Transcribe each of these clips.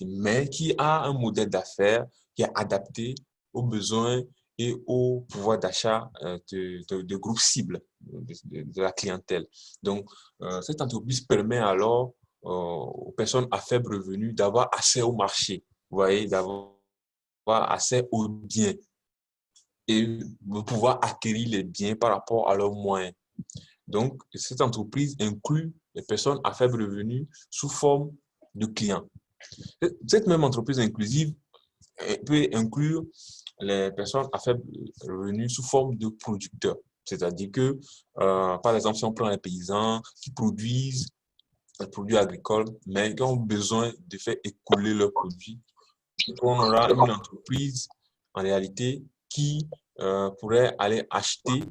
mais qui a un modèle d'affaires qui est adapté aux besoins et au pouvoir d'achat de groupes cibles de la clientèle. Donc, cette entreprise permet alors aux personnes à faible revenu d'avoir accès au marché, vous voyez, d'avoir accès aux biens et de pouvoir acquérir les biens par rapport à leurs moyens. Donc, cette entreprise inclut les personnes à faible revenu sous forme de clients. Cette même entreprise inclusive peut inclure les personnes à faible revenu sous forme de producteurs. C'est-à-dire que, par exemple, si on prend les paysans qui produisent des produits agricoles, mais qui ont besoin de faire écouler leurs produits, on aura une entreprise, en réalité, qui pourrait aller acheter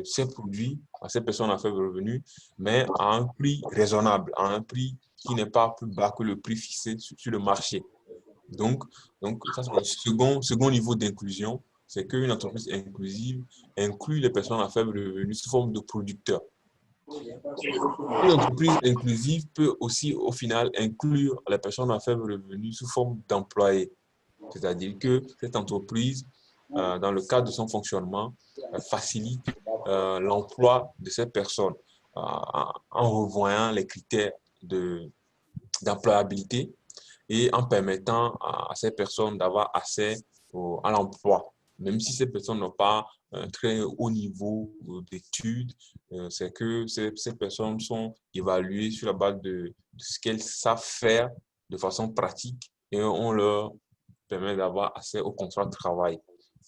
ces produits à ces personnes à faible revenu, mais à un prix raisonnable, à un prix qui n'est pas plus bas que le prix fixé sur le marché. Donc, ça, c'est le second niveau d'inclusion, c'est qu'une entreprise inclusive inclut les personnes à faible revenu sous forme de producteurs. Une entreprise inclusive peut aussi, au final, inclure les personnes à faible revenu sous forme d'employés. C'est-à-dire que cette entreprise, dans le cadre de son fonctionnement, facilite l'emploi de ces personnes en revoyant les critères d'employabilité et en permettant à ces personnes d'avoir accès à l'emploi. Même si ces personnes n'ont pas un très haut niveau d'études, c'est que ces personnes sont évaluées sur la base de ce qu'elles savent faire de façon pratique et on leur permet d'avoir accès au contrat de travail.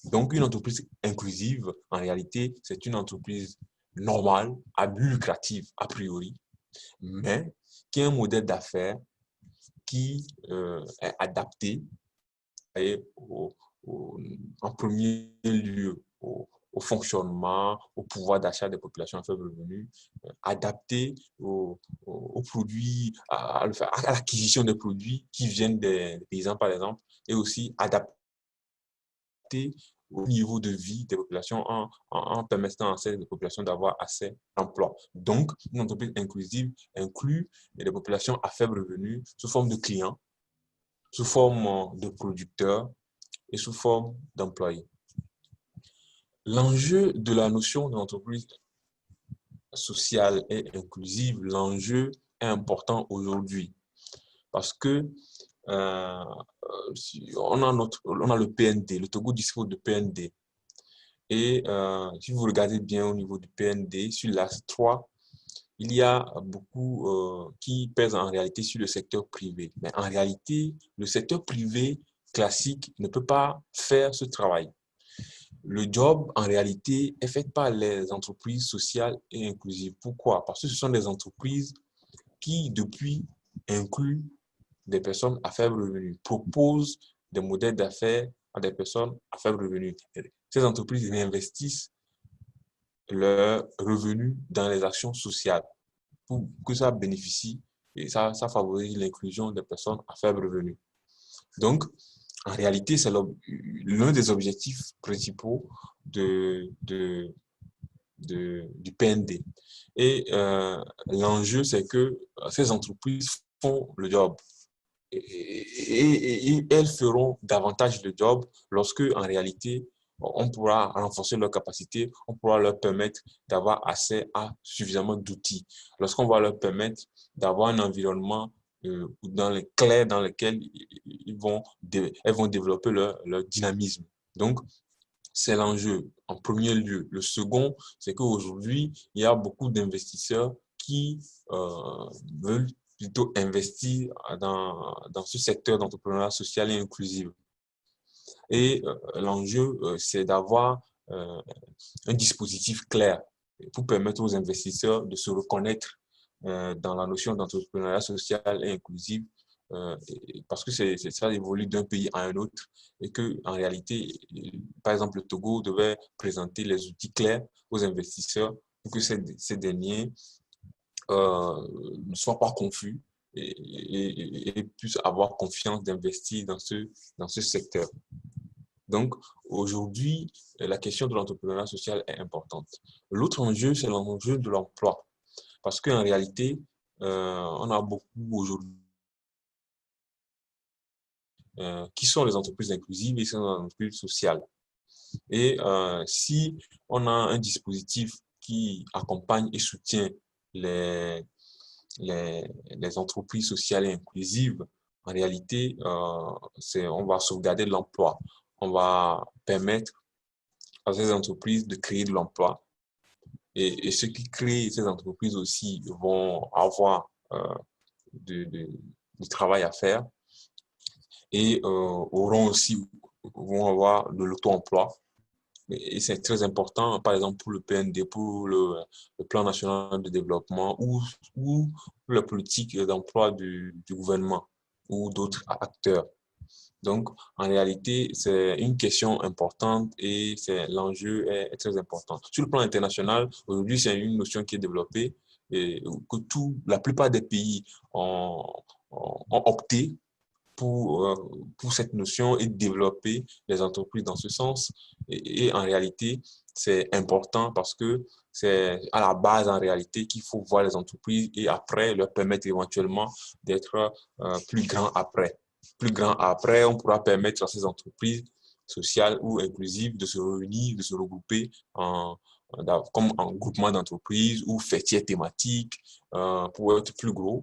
Donc, une entreprise inclusive, en réalité, c'est une entreprise normale, à but lucratif a priori, mais qui a un modèle d'affaires qui est adapté et en premier lieu au fonctionnement, au pouvoir d'achat des populations à faible revenu, adapté aux produits, à l'acquisition des produits qui viennent des paysans, par exemple, et aussi adapté au niveau de vie des populations en permettant à ces populations d'avoir accès à l'emploi. Donc, une entreprise inclusive inclut les populations à faible revenu sous forme de clients, sous forme de producteurs et sous forme d'employés. L'enjeu de la notion d'entreprise sociale et inclusive, l'enjeu est important aujourd'hui parce que on a le PND, le Togo dispose de PND. Et si vous regardez bien au niveau du PND, sur l'axe 3, il y a beaucoup qui pèsent en réalité sur le secteur privé. Mais en réalité, le secteur privé classique ne peut pas faire ce travail. Le job, en réalité, est fait par les entreprises sociales et inclusives. Pourquoi? Parce que ce sont des entreprises qui, depuis, incluent des personnes à faible revenu, proposent des modèles d'affaires à des personnes à faible revenu. Ces entreprises réinvestissent leurs revenus dans les actions sociales pour que ça bénéficie et ça favorise l'inclusion des personnes à faible revenu. Donc, en réalité, c'est l'un des objectifs principaux du PND. Et l'enjeu, c'est que ces entreprises font le job. Et elles feront davantage de job lorsque, en réalité, on pourra renforcer leurs capacités, on pourra leur permettre d'avoir accès à suffisamment d'outils. Lorsqu'on va leur permettre d'avoir un environnement clair dans lequel elles vont développer leur dynamisme. Donc, c'est l'enjeu en premier lieu. Le second, c'est qu'aujourd'hui, il y a beaucoup d'investisseurs qui veulent plutôt investir dans ce secteur d'entrepreneuriat social et inclusif. Et l'enjeu, c'est d'avoir un dispositif clair pour permettre aux investisseurs de se reconnaître dans la notion d'entrepreneuriat social et inclusif parce que ça évolue d'un pays à un autre et que en réalité, par exemple, le Togo devait présenter les outils clairs aux investisseurs pour que ces derniers ne soient pas confus et puissent avoir confiance d'investir dans ce secteur. Donc, aujourd'hui, la question de l'entrepreneuriat social est importante. L'autre enjeu, c'est l'enjeu de l'emploi. Parce qu'en réalité, on a beaucoup aujourd'hui qui sont les entreprises inclusives et qui sont les entreprises sociales. Et si on a un dispositif qui accompagne et soutient les, les entreprises sociales et inclusives, en réalité, on va sauvegarder l'emploi. On va permettre à ces entreprises de créer de l'emploi. Et ceux qui créent ces entreprises aussi vont avoir du travail à faire et vont avoir de l'auto-emploi. Et c'est très important, par exemple, pour le PND, pour le Plan national de développement ou la politique d'emploi du gouvernement ou d'autres acteurs. Donc, en réalité, c'est une question importante et l'enjeu est très important. Sur le plan international, aujourd'hui, c'est une notion qui est développée et que la plupart des pays ont opté pour cette notion et développer les entreprises dans ce sens. Et en réalité, c'est important parce que c'est à la base, en réalité, qu'il faut voir les entreprises et après leur permettre éventuellement d'être plus grands après. Plus grand après, on pourra permettre à ces entreprises sociales ou inclusives de se réunir, de se regrouper comme en groupement d'entreprises ou fêtières thématiques pour être plus gros,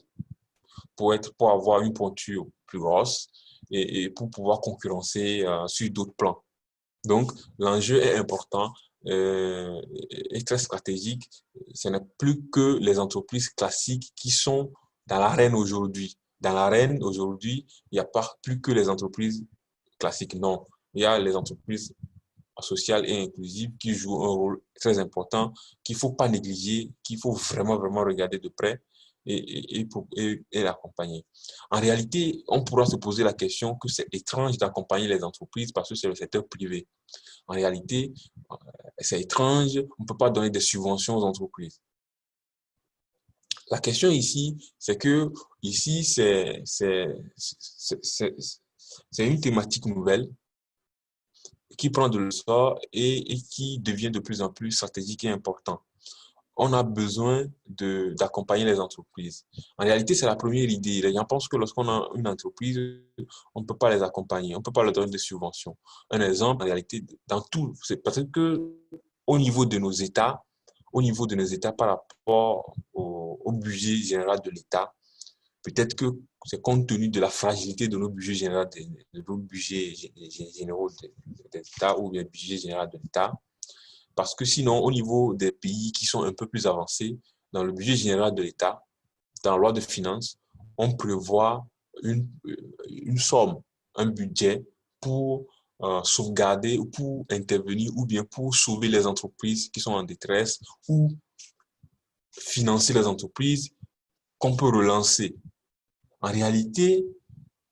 pour avoir une pointure plus grosse et pour pouvoir concurrencer sur d'autres plans. Donc, l'enjeu est important et très stratégique. Ce n'est plus que les entreprises classiques qui sont dans l'arène aujourd'hui. Dans l'arène aujourd'hui, il n'y a pas plus que les entreprises classiques. Non, il y a les entreprises sociales et inclusives qui jouent un rôle très important, qu'il ne faut pas négliger, qu'il faut vraiment, vraiment regarder de près et l'accompagner. En réalité, on pourra se poser la question que c'est étrange d'accompagner les entreprises parce que c'est le secteur privé. En réalité, c'est étrange, on ne peut pas donner des subventions aux entreprises. La question ici, c'est que ici, c'est une thématique nouvelle qui prend de l'essor et qui devient de plus en plus stratégique et important. On a besoin d'accompagner les entreprises. En réalité, c'est la première idée. Les gens pensent que lorsqu'on a une entreprise, on ne peut pas les accompagner, on ne peut pas leur donner des subventions. Un exemple, en réalité, dans tout, c'est parce que au niveau de nos États, par rapport au budget général de l'État, peut-être que c'est compte tenu de la fragilité de nos budgets généraux, de nos budgets généraux de l'État ou bien budget général de l'État, parce que sinon, au niveau des pays qui sont un peu plus avancés, dans le budget général de l'État, dans la loi de finances, on prévoit une somme, un budget pour sauvegarder ou pour intervenir ou bien pour sauver les entreprises qui sont en détresse ou financer les entreprises qu'on peut relancer. En réalité,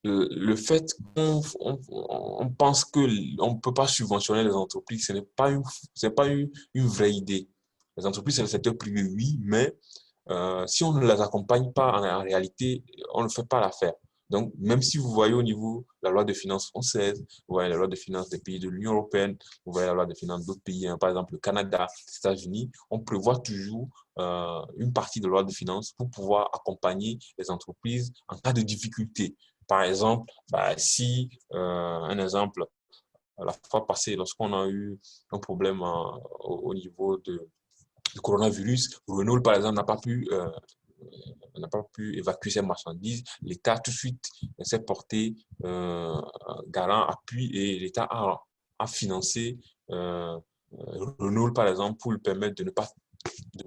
le fait qu'on pense qu'on ne peut pas subventionner les entreprises, ce n'est pas une vraie idée. Les entreprises, c'est le secteur privé, oui, mais si on ne les accompagne pas en réalité, on ne fait pas l'affaire. Donc, même si vous voyez au niveau de la loi de finances française, vous voyez la loi de finances des pays de l'Union européenne, vous voyez la loi de finances d'autres pays, hein, par exemple le Canada, les États-Unis, on prévoit toujours une partie de la loi de finances pour pouvoir accompagner les entreprises en cas de difficulté. Par exemple, si, un exemple, la fois passée, lorsqu'on a eu un problème au niveau du coronavirus, Renault, par exemple, n'a pas pu évacuer ses marchandises. L'État, tout de suite, s'est porté garant, appui et l'État a financé Renault, par exemple, pour lui permettre de ne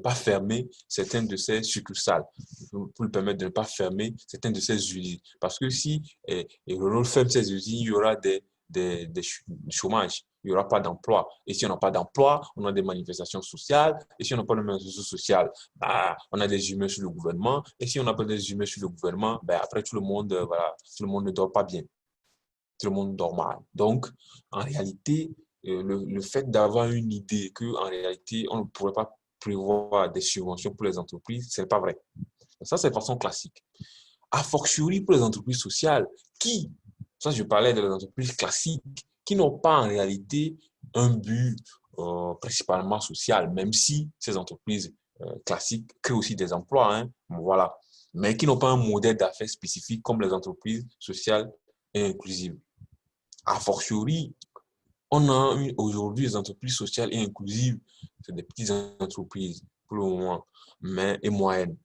pas fermer certaines de ses succursales, pour lui permettre de ne pas fermer certaines de ses usines. Parce que si Renault ferme ses usines, il y aura des chômages, il n'y aura pas d'emploi. Et si on n'a pas d'emploi, on a des manifestations sociales. Et si on n'a pas de manifestations sociales, on a des humains sur le gouvernement. Et si on n'a pas des humains sur le gouvernement, après tout le monde, tout le monde ne dort pas bien. Tout le monde dort mal. Donc, en réalité, le fait d'avoir une idée qu'en réalité, on ne pourrait pas prévoir des subventions pour les entreprises, ce n'est pas vrai. Ça, c'est de façon classique. A fortiori pour les entreprises sociales ça je parlais des entreprises classiques, qui n'ont pas en réalité un but principalement social, même si ces entreprises classiques créent aussi des emplois, hein, voilà, mais qui n'ont pas un modèle d'affaires spécifique comme les entreprises sociales et inclusives. A fortiori, on a aujourd'hui des entreprises sociales et inclusives, c'est des petites entreprises pour le moment, mais, et moyennes.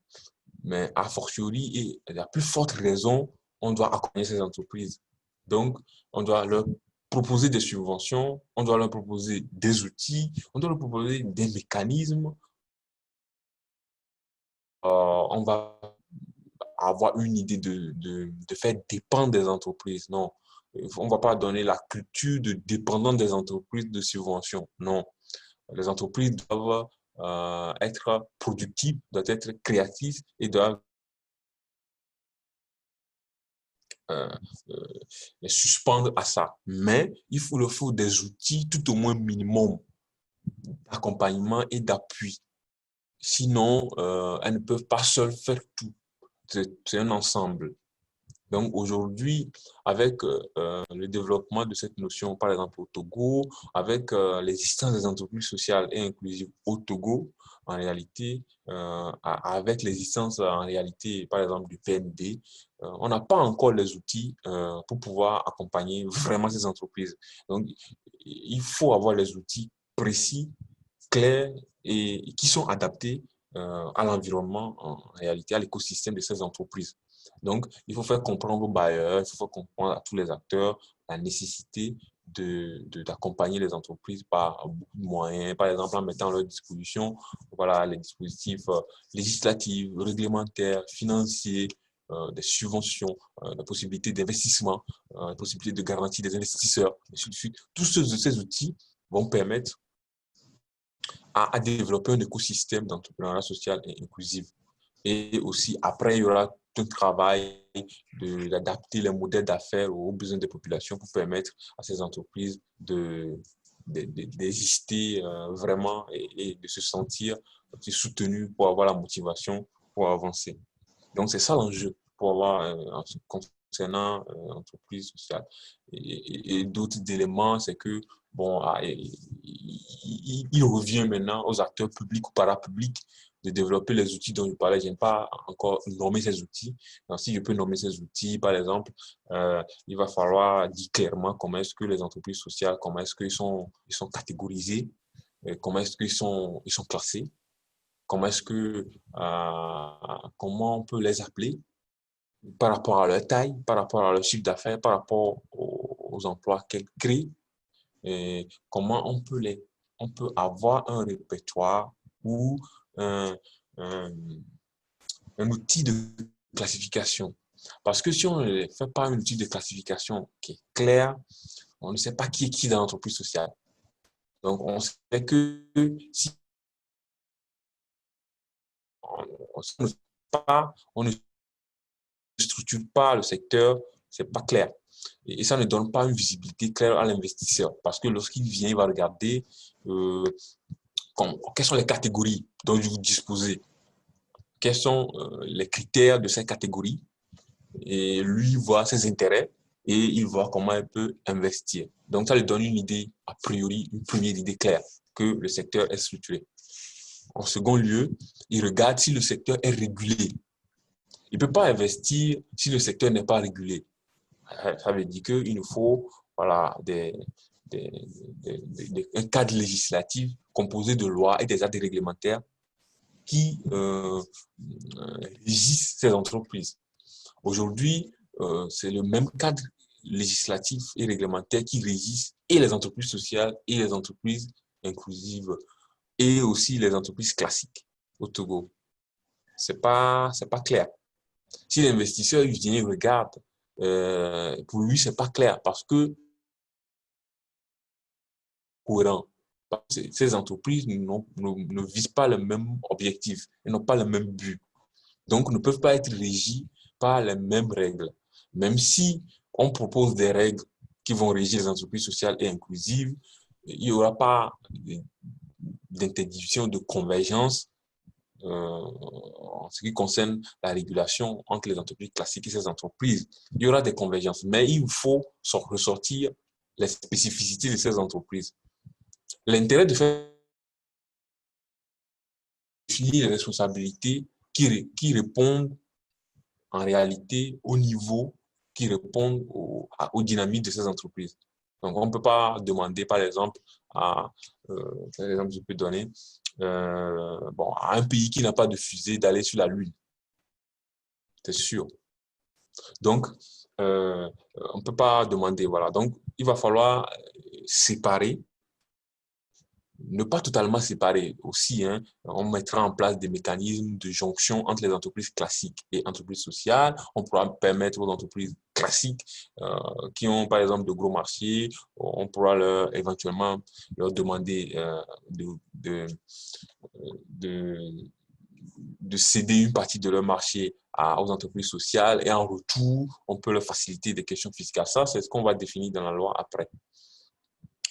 Mais a fortiori, et la plus forte raison, on doit accompagner ces entreprises. Donc, on doit leur proposer des subventions, on doit leur proposer des outils, on doit leur proposer des mécanismes. On va avoir une idée de faire dépendre des entreprises. Non, on ne va pas donner la culture de dépendance des entreprises de subventions. Non, les entreprises doivent être productives, doivent être créatives et doivent euh, euh, les suspendre à ça. Mais il faut des outils tout au moins minimum d'accompagnement et d'appui. Sinon, elles ne peuvent pas seules faire tout. C'est un ensemble. Donc aujourd'hui, avec le développement de cette notion, par exemple au Togo, avec l'existence des entreprises sociales et inclusives au Togo, en réalité, avec l'existence en réalité, par exemple du PND, on n'a pas encore les outils pour pouvoir accompagner vraiment ces entreprises. Donc il faut avoir les outils précis, clairs et qui sont adaptés à l'environnement, en réalité, à l'écosystème de ces entreprises. Donc, il faut faire comprendre aux bailleurs, il faut faire comprendre à tous les acteurs la nécessité d'accompagner les entreprises par beaucoup de moyens, par exemple en mettant à leur disposition voilà, les dispositifs législatifs, réglementaires, financiers, des subventions, des possibilités d'investissement, des possibilités de garantie des investisseurs, et ainsi de suite. Tous ces outils vont permettre à développer un écosystème d'entrepreneuriat social et inclusif. Et aussi, après, il y aura tout un travail d'adapter les modèles d'affaires aux besoins des populations pour permettre à ces entreprises d'exister vraiment et de se sentir soutenues pour avoir la motivation pour avancer. Donc, c'est ça l'enjeu pour avoir, en ce concernant l'entreprise sociale. Et d'autres éléments, c'est que, bon, il revient maintenant aux acteurs publics ou parapublics de développer les outils dont je parlais. Je n'ai pas encore nommé ces outils. Donc, si je peux nommer ces outils, par exemple, il va falloir dire clairement comment est-ce que les entreprises sociales, comment est-ce ils sont catégorisés, comment est-ce ils sont classés, comment est-ce que, comment on peut les appeler par rapport à leur taille, par rapport à leur chiffre d'affaires, par rapport aux emplois qu'elles créent, et comment on peut avoir un répertoire ou un, un, un outil de classification. Parce que si on ne fait pas un outil de classification qui est clair, on ne sait pas qui est qui dans l'entreprise sociale. Donc, on sait que si on ne structure pas le secteur, c'est pas clair. Et ça ne donne pas une visibilité claire à l'investisseur. Parce que lorsqu'il vient, il va regarder quelles sont les catégories dont vous disposez, quels sont les critères de ces catégories, et lui voit ses intérêts et il voit comment il peut investir. Donc, ça lui donne une idée, a priori, une première idée claire que le secteur est structuré. En second lieu, il regarde si le secteur est régulé. Il ne peut pas investir si le secteur n'est pas régulé. Ça veut dire qu'il nous faut voilà, un cadre législatif composé de lois et des actes réglementaires qui régissent ces entreprises. Aujourd'hui, c'est le même cadre législatif et réglementaire qui régissent et les entreprises sociales et les entreprises inclusives et aussi les entreprises classiques au Togo. C'est pas clair. Si l'investisseur vient et regarde, pour lui, c'est pas clair parce que cohérent. Ces entreprises ne visent pas le même objectif, elles n'ont pas le même but. Donc, ne peuvent pas être régies par les mêmes règles. Même si on propose des règles qui vont régir les entreprises sociales et inclusives, il n'y aura pas d'interdiction de convergence en ce qui concerne la régulation entre les entreprises classiques et ces entreprises. Il y aura des convergences, mais il faut ressortir les spécificités de ces entreprises. L'intérêt de faire définir les responsabilités qui répondent en réalité au niveau, qui répondent aux dynamiques de ces entreprises. Donc, on ne peut pas demander, par exemple, quel exemple je peux donner, bon, à un pays qui n'a pas de fusée d'aller sur la Lune, c'est sûr. Donc, on ne peut pas demander, voilà. Donc, il va falloir séparer, ne pas totalement séparer aussi, hein. On mettra en place des mécanismes de jonction entre les entreprises classiques et entreprises sociales. On pourra permettre aux entreprises classiques qui ont, par exemple, de gros marchés, on pourra éventuellement leur demander de, de, de céder une partie de leur marché aux entreprises sociales et en retour, on peut leur faciliter des questions fiscales. Ça, c'est ce qu'on va définir dans la loi après.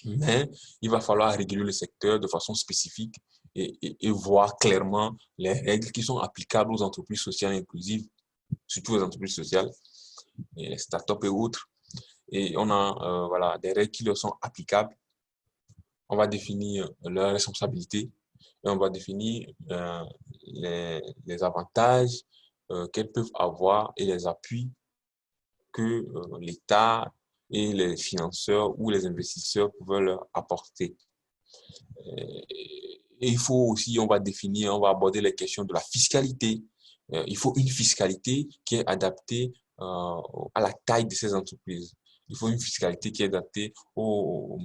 Mais il va falloir réguler le secteur de façon spécifique et voir clairement les règles qui sont applicables aux entreprises sociales inclusives, surtout les entreprises sociales, et les startups et autres. Et on a voilà, des règles qui leur sont applicables. On va définir leurs responsabilités et on va définir les avantages qu'elles peuvent avoir et les appuis que l'État et les financeurs ou les investisseurs peuvent leur apporter. Et il faut aussi, on va définir, on va aborder les questions de la fiscalité. Il faut une fiscalité qui est adaptée à la taille de ces entreprises. Il faut une fiscalité qui est adaptée aux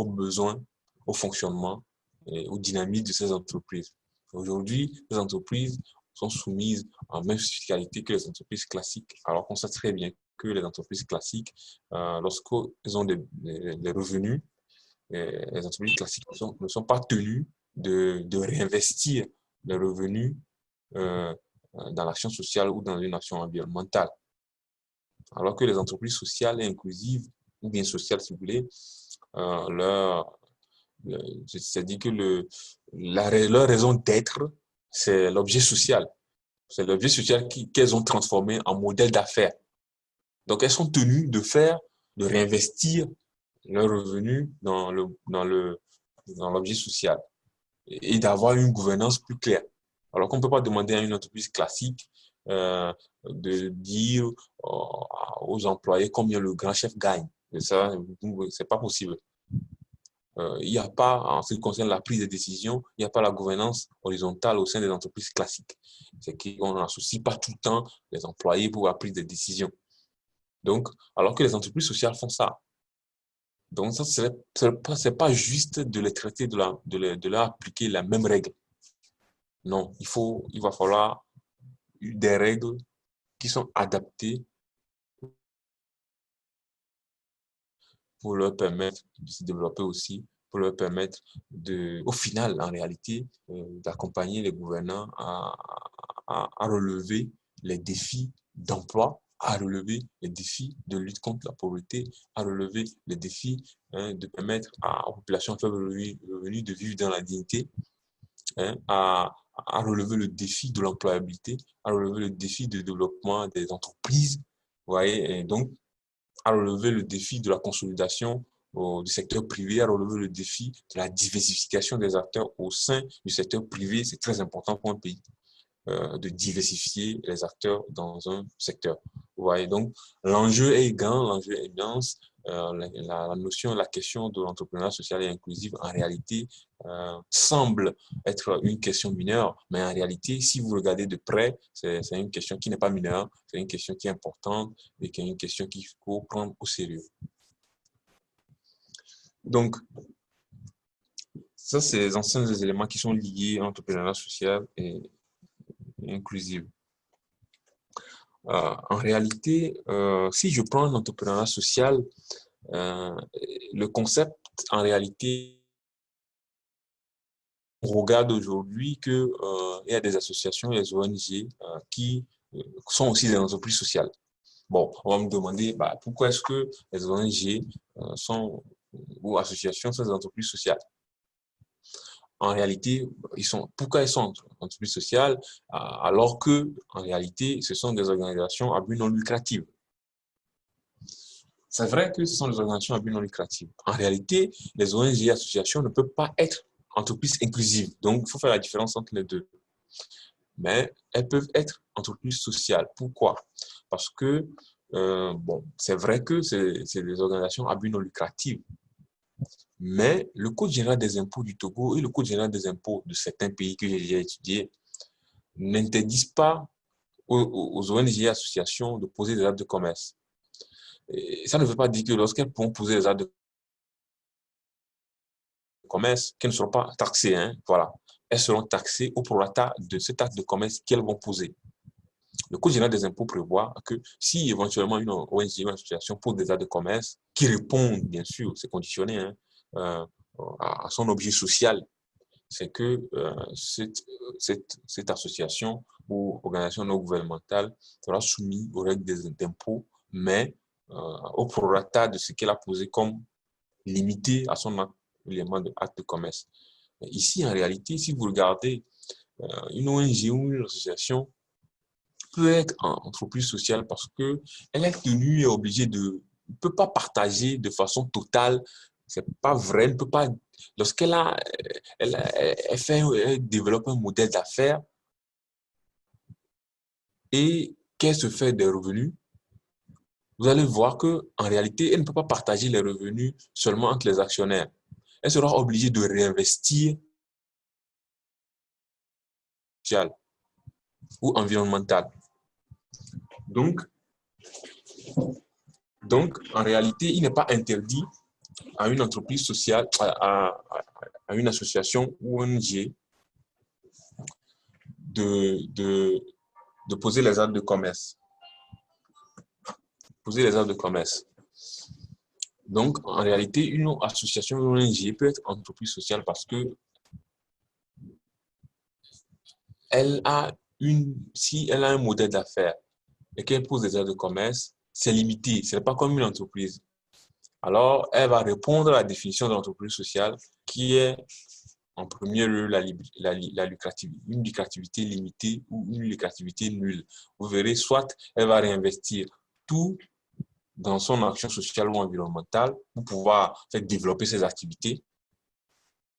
besoins, au fonctionnement et au dynamisme de ces entreprises. Aujourd'hui, les entreprises sont soumises à la même fiscalité que les entreprises classiques, alors qu'on sait très bien que les entreprises classiques, lorsqu'elles ont des revenus, les entreprises classiques ne sont pas tenues de réinvestir les revenus euh, dans l'action sociale ou dans une action environnementale. Alors que les entreprises sociales et inclusives, ou bien sociales si vous voulez, c'est-à-dire que leur raison d'être, c'est l'objet social. C'est l'objet social qu'elles ont transformé en modèle d'affaires. Donc, elles sont tenues de réinvestir leurs revenus dans l'objet social et d'avoir une gouvernance plus claire. Alors qu'on ne peut pas demander à une entreprise classique de dire aux employés combien le grand chef gagne. Ça, c'est pas possible. Il n'y a pas, en ce qui concerne la prise de décision, il n'y a pas la gouvernance horizontale au sein des entreprises classiques. C'est qu'on n'associe pas tout le temps les employés pour la prise de décision. Donc, alors que les entreprises sociales font ça. Donc, ça, c'est pas juste de les traiter, de leur appliquer la même règle. Non, il va falloir des règles qui sont adaptées pour leur permettre de se développer aussi, pour leur permettre au final, en réalité, d'accompagner les gouvernants à relever les défis d'emploi, à relever les défis de lutte contre la pauvreté, à relever les défis de permettre aux populations faibles revenus de vivre dans la dignité, à relever le défi de l'employabilité, à relever le défi de développement des entreprises, vous voyez, et donc à relever le défi de la consolidation du secteur privé, à relever le défi de la diversification des acteurs au sein du secteur privé. C'est très important pour un pays de diversifier les acteurs dans un secteur. Vous voyez, donc l'enjeu est grand, l'enjeu est immense. La notion, la question de l'entrepreneuriat social et inclusif, en réalité, semble être une question mineure, mais en réalité, si vous regardez de près, c'est une question qui n'est pas mineure, c'est une question qui est importante et qui est une question qu'il faut prendre au sérieux. Donc, ça, c'est les anciens éléments qui sont liés à l'entrepreneuriat social et inclusif. En réalité, si je prends l'entrepreneuriat social, le concept, en réalité, on regarde aujourd'hui qu'il y a des associations, les ONG, qui sont aussi des entreprises sociales. Bon, on va me demander pourquoi est-ce que les ONG ou associations sont des entreprises sociales. En réalité, pourquoi elles sont entreprises sociales alors que, en réalité, ce sont des organisations à but non lucratif. C'est vrai que ce sont des organisations à but non lucratif. En réalité, les ONG et associations ne peuvent pas être entreprises inclusives. Donc, il faut faire la différence entre les deux. Mais elles peuvent être entreprises sociales. Pourquoi? Parce que bon, c'est vrai que c'est des organisations à but non lucratif, mais le Code général des impôts du Togo et le Code général des impôts de certains pays que j'ai déjà étudiés n'interdisent pas aux ONG et associations de poser des actes de commerce. Et ça ne veut pas dire que lorsqu'elles pourront poser des actes de commerce, qu'elles ne seront pas taxées, hein, voilà. Elles seront taxées au prorata de cet acte de commerce qu'elles vont poser. Le Code général des impôts prévoit que si éventuellement une ONG ou une association pose des actes de commerce qui répondent, bien sûr, c'est conditionné, hein, euh, à son objet social, c'est que cette association ou organisation non gouvernementale sera soumise aux règles des impôts, mais au prorata de ce qu'elle a posé comme limité à son élément de acte de commerce. Ici, en réalité, si vous regardez une ONG ou une association peut être en entreprise sociale parce que elle est tenue et obligée de, ne peut pas partager de façon totale. C'est pas vrai, elle ne peut pas, lorsqu'elle a, elle fait, elle développe un modèle d'affaires et qu'elle se fait des revenus, vous allez voir que en réalité, elle ne peut pas partager les revenus seulement entre les actionnaires. Elle sera obligée de réinvestir social ou environnemental. Donc, en réalité, il n'est pas interdit à une entreprise sociale, à une association ou ONG de, de poser les actes de commerce. Poser les actes de commerce. Donc, en réalité, une association ou ONG peut être entreprise sociale parce que elle a si elle a un modèle d'affaires et qu'elle pose des actes de commerce, c'est limité. Ce n'est pas comme une entreprise. Alors, elle va répondre à la définition de l'entreprise sociale qui est en premier lieu la lucrativité, une lucrativité limitée ou une lucrativité nulle. Vous verrez, soit elle va réinvestir tout dans son action sociale ou environnementale pour pouvoir faire développer ses activités.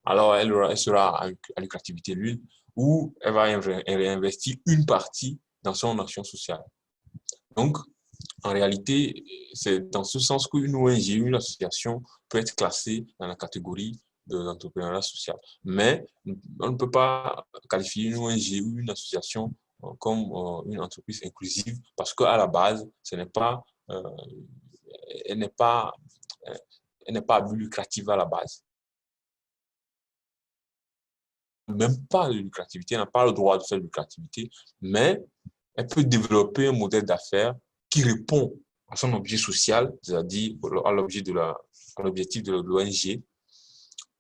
Alors, elle sera à lucrativité nulle ou elle va réinvestir une partie dans son action sociale. Donc, en réalité, c'est dans ce sens qu'une ONG, une association peut être classée dans la catégorie de l'entrepreneuriat social. Mais on ne peut pas qualifier une ONG ou une association comme une entreprise inclusive parce qu'à la base, ce n'est pas, elle n'est pas, elle n'est pas à but lucratif à la base. Même pas de lucrativité, elle n'a pas le droit de faire de lucrativité, mais elle peut développer un modèle d'affaires qui répond à son objet social, c'est-à-dire à l'objectif de l'ONG.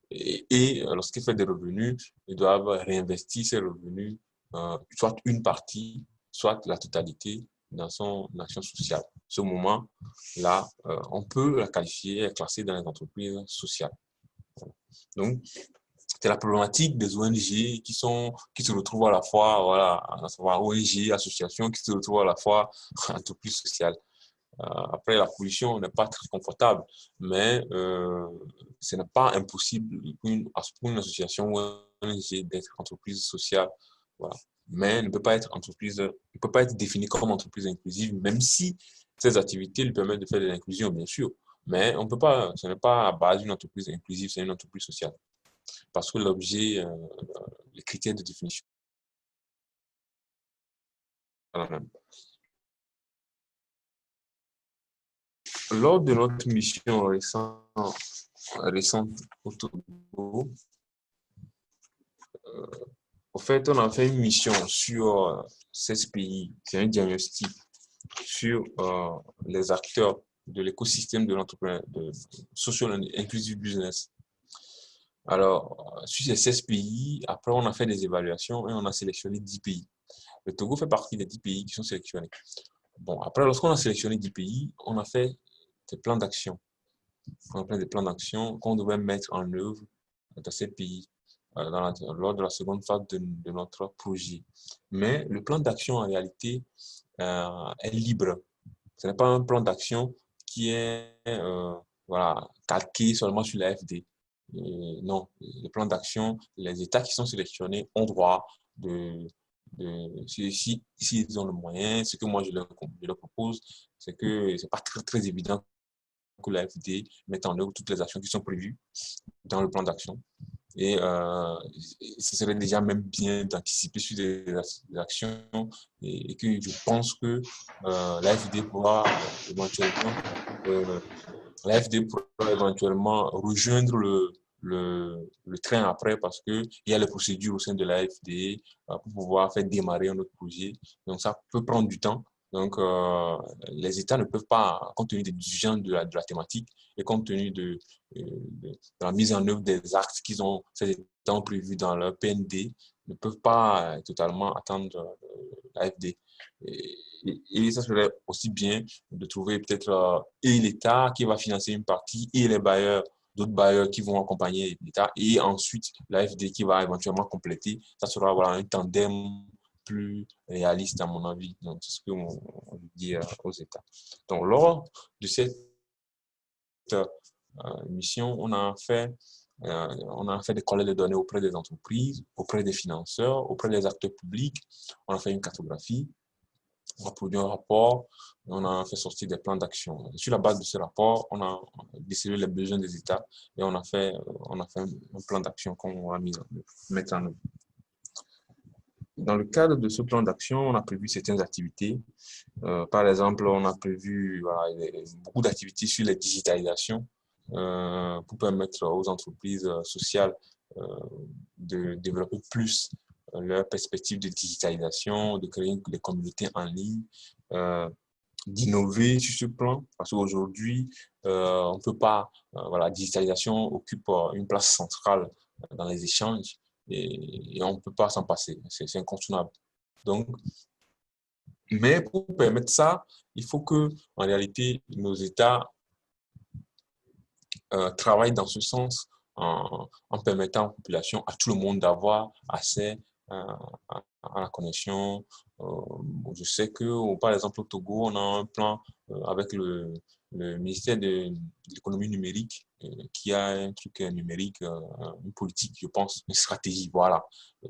Et lorsqu'elle fait des revenus, ils doivent réinvestir ces revenus, soit une partie, soit la totalité dans son action sociale. Ce moment-là, on peut la qualifier et classer dans les entreprises sociales. Donc, c'est la problématique des ONG qui se retrouvent à la fois, voilà, à savoir ONG, associations qui se retrouvent à la fois entreprises sociales. Après, la position n'est pas très confortable, mais ce n'est pas impossible pour une association ou une ONG d'être entreprise sociale. Voilà. Mais elle ne peut pas être ne peut pas être définie comme entreprise inclusive, même si ces activités lui permettent de faire de l'inclusion, bien sûr. Mais on peut pas, ce n'est pas à base d'une entreprise inclusive, c'est une entreprise sociale. Parce que l'objet, les critères de définition sont la même. Lors de notre mission récente au Togo, au fait, on a fait une mission sur 16 pays. C'est un diagnostic sur les acteurs de l'écosystème de l'entrepreneuriat, de social inclusive business. Alors, sur ces 16 pays, après, on a fait des évaluations et on a sélectionné 10 pays. Le Togo fait partie des 10 pays qui sont sélectionnés. Bon, après, lorsqu'on a sélectionné 10 pays, on a fait des plans d'action. On a fait des plans d'action qu'on devait mettre en œuvre dans ces pays lors de la seconde phase de notre projet. Mais le plan d'action, en réalité, est libre. Ce n'est pas un plan d'action qui est voilà, calqué seulement sur la FD. Non, le plan d'action, les États qui sont sélectionnés ont droit s'ils ont le moyen, ce que moi je leur propose, c'est que c'est pas très évident que l'AFD mette en œuvre toutes les actions qui sont prévues dans le plan d'action. Et ce serait déjà même bien d'anticiper sur des actions et que je pense que l'AFD pourra éventuellement euh, l'AFD pourra éventuellement rejoindre le train après parce qu'il y a les procédures au sein de l'AFD pour pouvoir faire démarrer un autre projet. Donc, ça peut prendre du temps. Donc, les États ne peuvent pas, compte tenu des exigences de la thématique et compte tenu de la mise en œuvre des actes ces États ont prévus dans leur PND, ne peuvent pas totalement attendre l'AFD. Et ça serait aussi bien de trouver peut-être et l'État qui va financer une partie et les bailleurs, d'autres bailleurs qui vont accompagner l'État et ensuite l'AFD qui va éventuellement compléter. Ça sera voilà, un tandem plus réaliste à mon avis. Donc, c'est ce que on dit aux États. Donc, lors de cette mission, on a fait des collectes de données auprès des entreprises, auprès des financeurs, auprès des acteurs publics. On a fait une cartographie. On a produit un rapport, on a fait sortir des plans d'action. Sur la base de ce rapport, on a décelé les besoins des États et on a fait un plan d'action qu'on va mettre en œuvre. Dans le cadre de ce plan d'action, on a prévu certaines activités. Par exemple, on a prévu beaucoup d'activités sur la digitalisation pour permettre aux entreprises sociales de développer plus leur perspective de digitalisation, de créer des communautés en ligne, d'innover sur ce plan, parce qu'aujourd'hui, on ne peut pas, voilà, la digitalisation occupe une place centrale dans les échanges et on ne peut pas s'en passer, c'est incontournable. Donc, mais pour permettre ça, il faut que, en réalité, nos États travaillent dans ce sens en permettant à la population, à tout le monde d'avoir accès à la connexion. Je sais que, par exemple, au Togo, on a un plan avec le ministère de l'économie numérique qui a un truc numérique, une politique, je pense, une stratégie, voilà,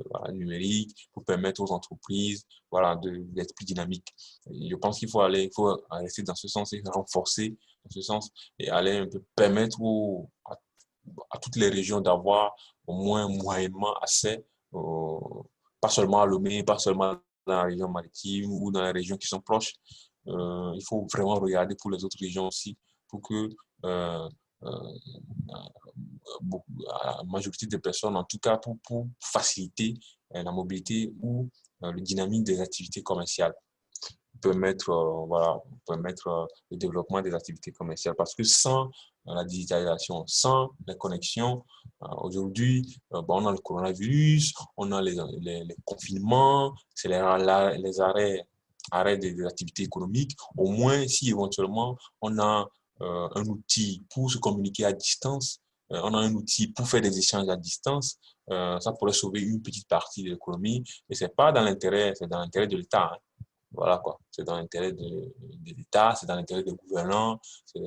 voilà, numérique pour permettre aux entreprises, voilà, d'être plus dynamiques. Je pense qu'il faut il faut rester dans ce sens et renforcer dans ce sens et aller un peu permettre à toutes les régions d'avoir au moins moyennement accès, pas seulement à Lomé, pas seulement dans la région maritime ou dans les régions qui sont proches. Il faut vraiment regarder pour les autres régions aussi pour que euh, euh, la majorité des personnes, en tout cas pour faciliter la mobilité ou le dynamisme des activités commerciales permettre le développement des activités commerciales. Parce que sans la digitalisation, sans les connexions, aujourd'hui, on a le coronavirus, on a les confinements, c'est les arrêts des activités économiques. Au moins, si éventuellement on a un outil pour se communiquer à distance, on a un outil pour faire des échanges à distance, ça pourrait sauver une petite partie de l'économie. Et c'est pas dans l'intérêt, c'est dans l'intérêt de l'État, hein. Voilà quoi, c'est dans l'intérêt de l'État, c'est dans l'intérêt des gouvernants,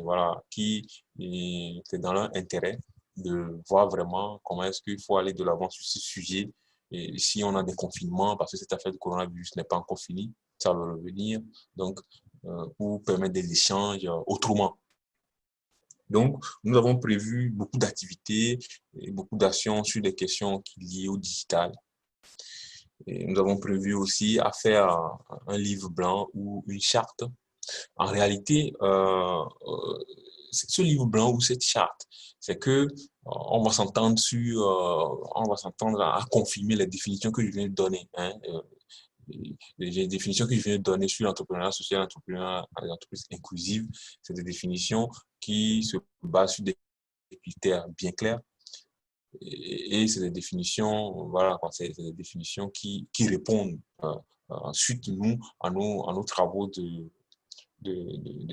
voilà, c'est dans leur intérêt de voir vraiment comment est-ce qu'il faut aller de l'avant sur ce sujet. Et si on a des confinements, parce que cette affaire de coronavirus n'est pas encore finie, ça va revenir, donc pour permettre des échanges autrement. Donc, nous avons prévu beaucoup d'activités et beaucoup d'actions sur des questions liées au digital. Et nous avons prévu aussi à faire un livre blanc ou une charte. En réalité, ce livre blanc ou cette charte, c'est que on va s'entendre on va s'entendre à confirmer les définitions que je viens de donner, hein, les définitions que je viens de donner sur l'entrepreneuriat social, l'entrepreneuriat, les entreprises inclusives. C'est des définitions qui se basent sur des critères bien clairs. Et c'est des définitions, voilà, c'est des définitions qui répondent ensuite nous à nos travaux de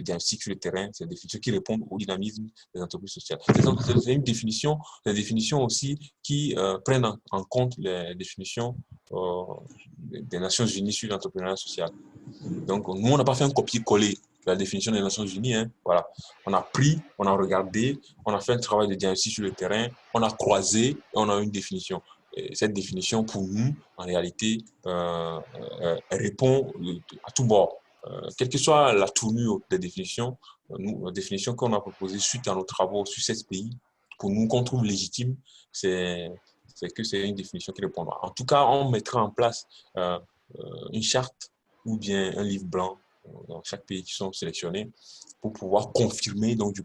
diagnostic sur le terrain. C'est des définitions qui répondent au dynamisme des entreprises sociales. C'est une définition, des définitions aussi qui prennent en compte les définitions des Nations Unies sur l'entrepreneuriat social. Donc, nous, on n'a pas fait un copier-coller de la définition des Nations Unies, hein. Voilà. On a pris, on a regardé, on a fait un travail de diagnostic sur le terrain, on a croisé et on a une définition. cette définition, pour nous, en réalité, répond à tout bord. Quelle que soit la tournure des définitions, la définition qu'on a proposée suite à nos travaux sur 16 pays, pour nous, qu'on trouve légitime, c'est que c'est une définition qui répondra. En tout cas, on mettra en place une charte ou bien un livre blanc dans chaque pays qui sont sélectionnés pour pouvoir confirmer, donc je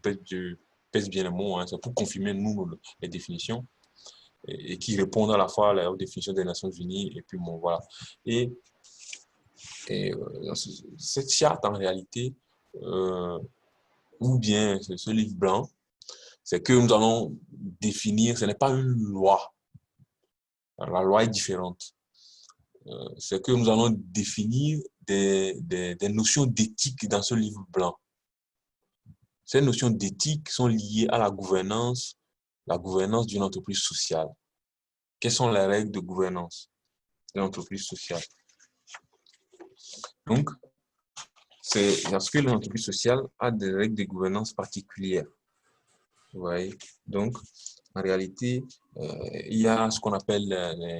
pèse bien le mot, hein, c'est pour confirmer nous les définitions et qui répondent à la fois aux définitions des Nations Unies et puis bon voilà. Et, cette charte en réalité, ou bien ce livre blanc, c'est que nous allons définir, ce n'est pas une loi, la loi est différente. C'est que nous allons définir des notions d'éthique dans ce livre blanc. Ces notions d'éthique sont liées à la gouvernance d'une entreprise sociale. Quelles sont les règles de gouvernance d'une entreprise sociale? Donc, c'est parce que l'entreprise sociale a des règles de gouvernance particulières. Vous voyez? Donc, en réalité, il y a ce qu'on appelle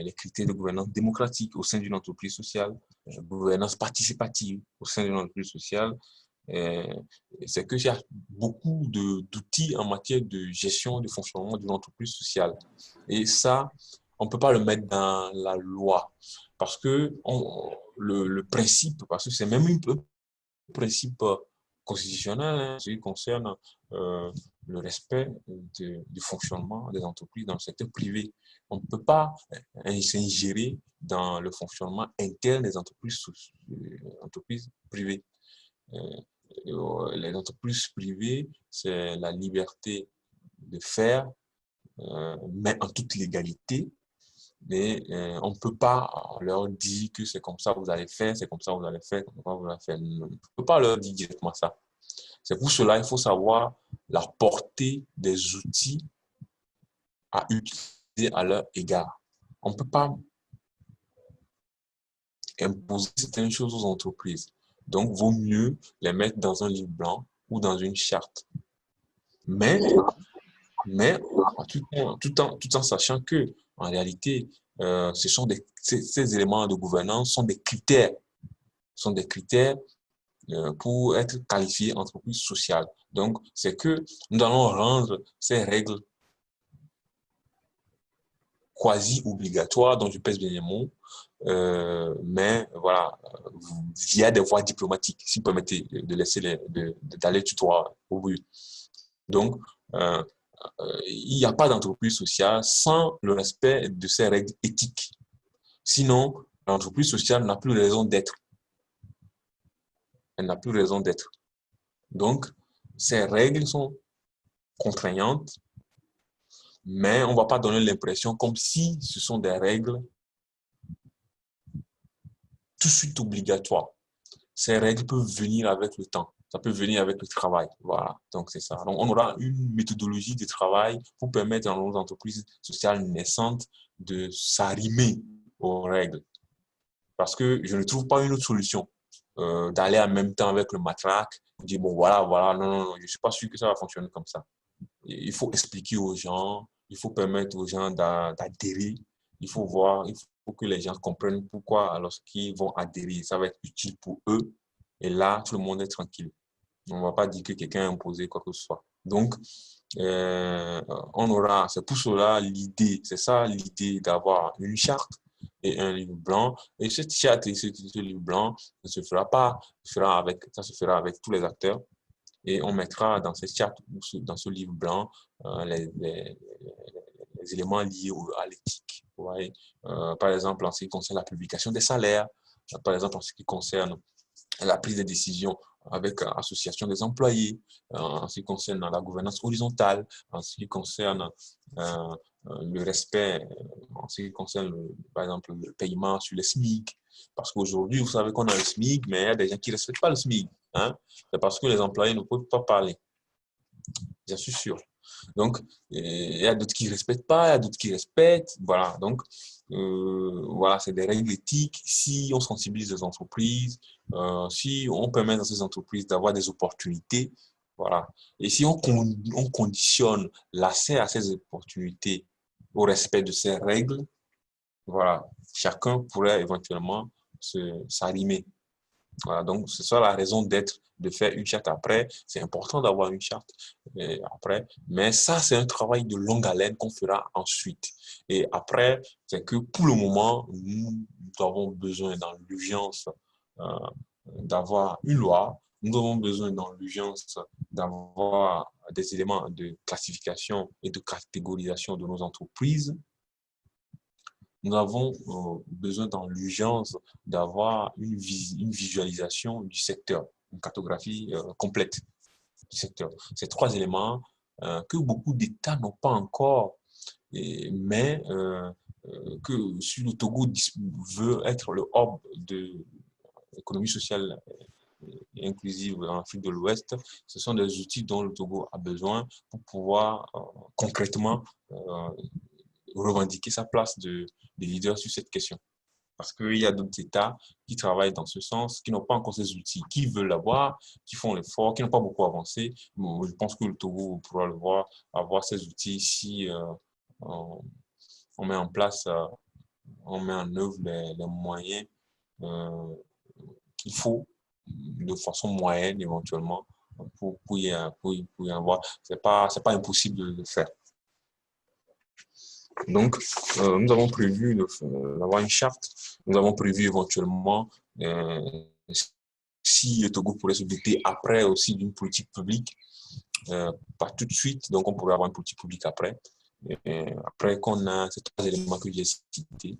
les critères de gouvernance démocratique au sein d'une entreprise sociale, gouvernance participative au sein d'une entreprise sociale. C'est qu'il y a beaucoup d'outils en matière de gestion, de fonctionnement d'une entreprise sociale. Et ça, on ne peut pas le mettre dans la loi parce que le principe, parce que c'est même un principe constitutionnel, hein, qui concerne le respect du fonctionnement des entreprises dans le secteur privé. On ne peut pas s'ingérer dans le fonctionnement interne des entreprises privées. Les entreprises privées, c'est la liberté de faire, mais en toute légalité. Mais on ne peut pas leur dire que c'est comme ça que vous allez faire, c'est comme ça que vous allez faire, comme ça vous allez faire. On ne peut pas leur dire directement ça. C'est pour cela qu'il faut savoir la portée des outils à utiliser à leur égard. On ne peut pas imposer certaines choses aux entreprises. Donc, vaut mieux les mettre dans un livre blanc ou dans une charte. Mais tout en sachant que, en réalité, ces éléments de gouvernance sont des critères pour être qualifiés entreprise sociale. Donc, c'est que nous allons rendre ces règles quasi obligatoires, dont je pèse bien les mots, mais voilà, via des voies diplomatiques, si vous permettez de laisser d'aller tout droit au but. Donc, il n'y a pas d'entreprise sociale sans le respect de ces règles éthiques. Sinon, l'entreprise sociale n'a plus raison d'être. Elle n'a plus raison d'être. Donc, ces règles sont contraignantes, mais on ne va pas donner l'impression comme si ce sont des règles tout de suite obligatoires. Ces règles peuvent venir avec le temps. Ça peut venir avec le travail. Voilà, donc c'est ça. Donc, on aura une méthodologie de travail pour permettre à nos entreprises sociales naissantes de s'arrimer aux règles. Parce que je ne trouve pas une autre solution d'aller en même temps avec le matraque, dire bon voilà, non, je ne suis pas sûr que ça va fonctionner comme ça. Il faut expliquer aux gens, il faut permettre aux gens d'adhérer, il faut que les gens comprennent pourquoi lorsqu'ils vont adhérer, ça va être utile pour eux. Et là, tout le monde est tranquille. On ne va pas dire que quelqu'un a imposé quoi que ce soit. Donc, c'est pour cela c'est ça l'idée d'avoir une charte et un livre blanc. Et cette charte et ce livre blanc ne se fera pas, ça se fera avec tous les acteurs. Et on mettra dans cette charte, dans ce livre blanc, les éléments liés à l'éthique. Par exemple, en ce qui concerne la publication des salaires, par exemple, en ce qui concerne la prise de décision avec l'association des employés, en ce qui concerne la gouvernance horizontale, en ce qui concerne le respect, en ce qui concerne, par exemple, le paiement sur le SMIC. Parce qu'aujourd'hui, vous savez qu'on a le SMIC, mais il y a des gens qui ne respectent pas le SMIC. Hein? C'est parce que les employés ne peuvent pas parler. J'en suis sûr. Donc, il y a d'autres qui ne respectent pas, il y a d'autres qui respectent. Voilà. Donc, voilà, c'est des règles éthiques. Si on sensibilise les entreprises, si on permet à ces entreprises d'avoir des opportunités, voilà. Et si on conditionne l'accès à ces opportunités au respect de ces règles, voilà, chacun pourrait éventuellement s'arrimer. Voilà, donc c'est ça la raison d'être de faire une charte après. C'est important d'avoir une charte après, mais ça, c'est un travail de longue haleine qu'on fera ensuite. Et après, c'est que pour le moment, nous avons besoin dans l'urgence euh, d'avoir une loi. Nous avons besoin dans l'urgence d'avoir des éléments de classification et de catégorisation de nos entreprises. Nous avons besoin dans l'urgence d'avoir une visualisation du secteur, une cartographie complète du secteur. Ces trois éléments que beaucoup d'États n'ont pas encore, mais que si le Togo veut être le hub de l'économie sociale et inclusive en Afrique de l'Ouest, ce sont des outils dont le Togo a besoin pour pouvoir concrètement revendiquer sa place de leader sur cette question. Parce qu'il y a d'autres États qui travaillent dans ce sens, qui n'ont pas encore ces outils, qui veulent l'avoir, qui font l'effort, qui n'ont pas beaucoup avancé. Bon, je pense que le Togo pourra le voir, avoir ces outils si on met en place, on met en œuvre les moyens euh, qu'il faut de façon moyenne éventuellement pour y avoir. C'est pas impossible de le faire. Donc, nous avons prévu d'avoir une charte. Nous avons prévu éventuellement, si le Togo pourrait se doter après aussi d'une politique publique, pas tout de suite, donc on pourrait avoir une politique publique après. Après qu'on a ces trois éléments que j'ai cités,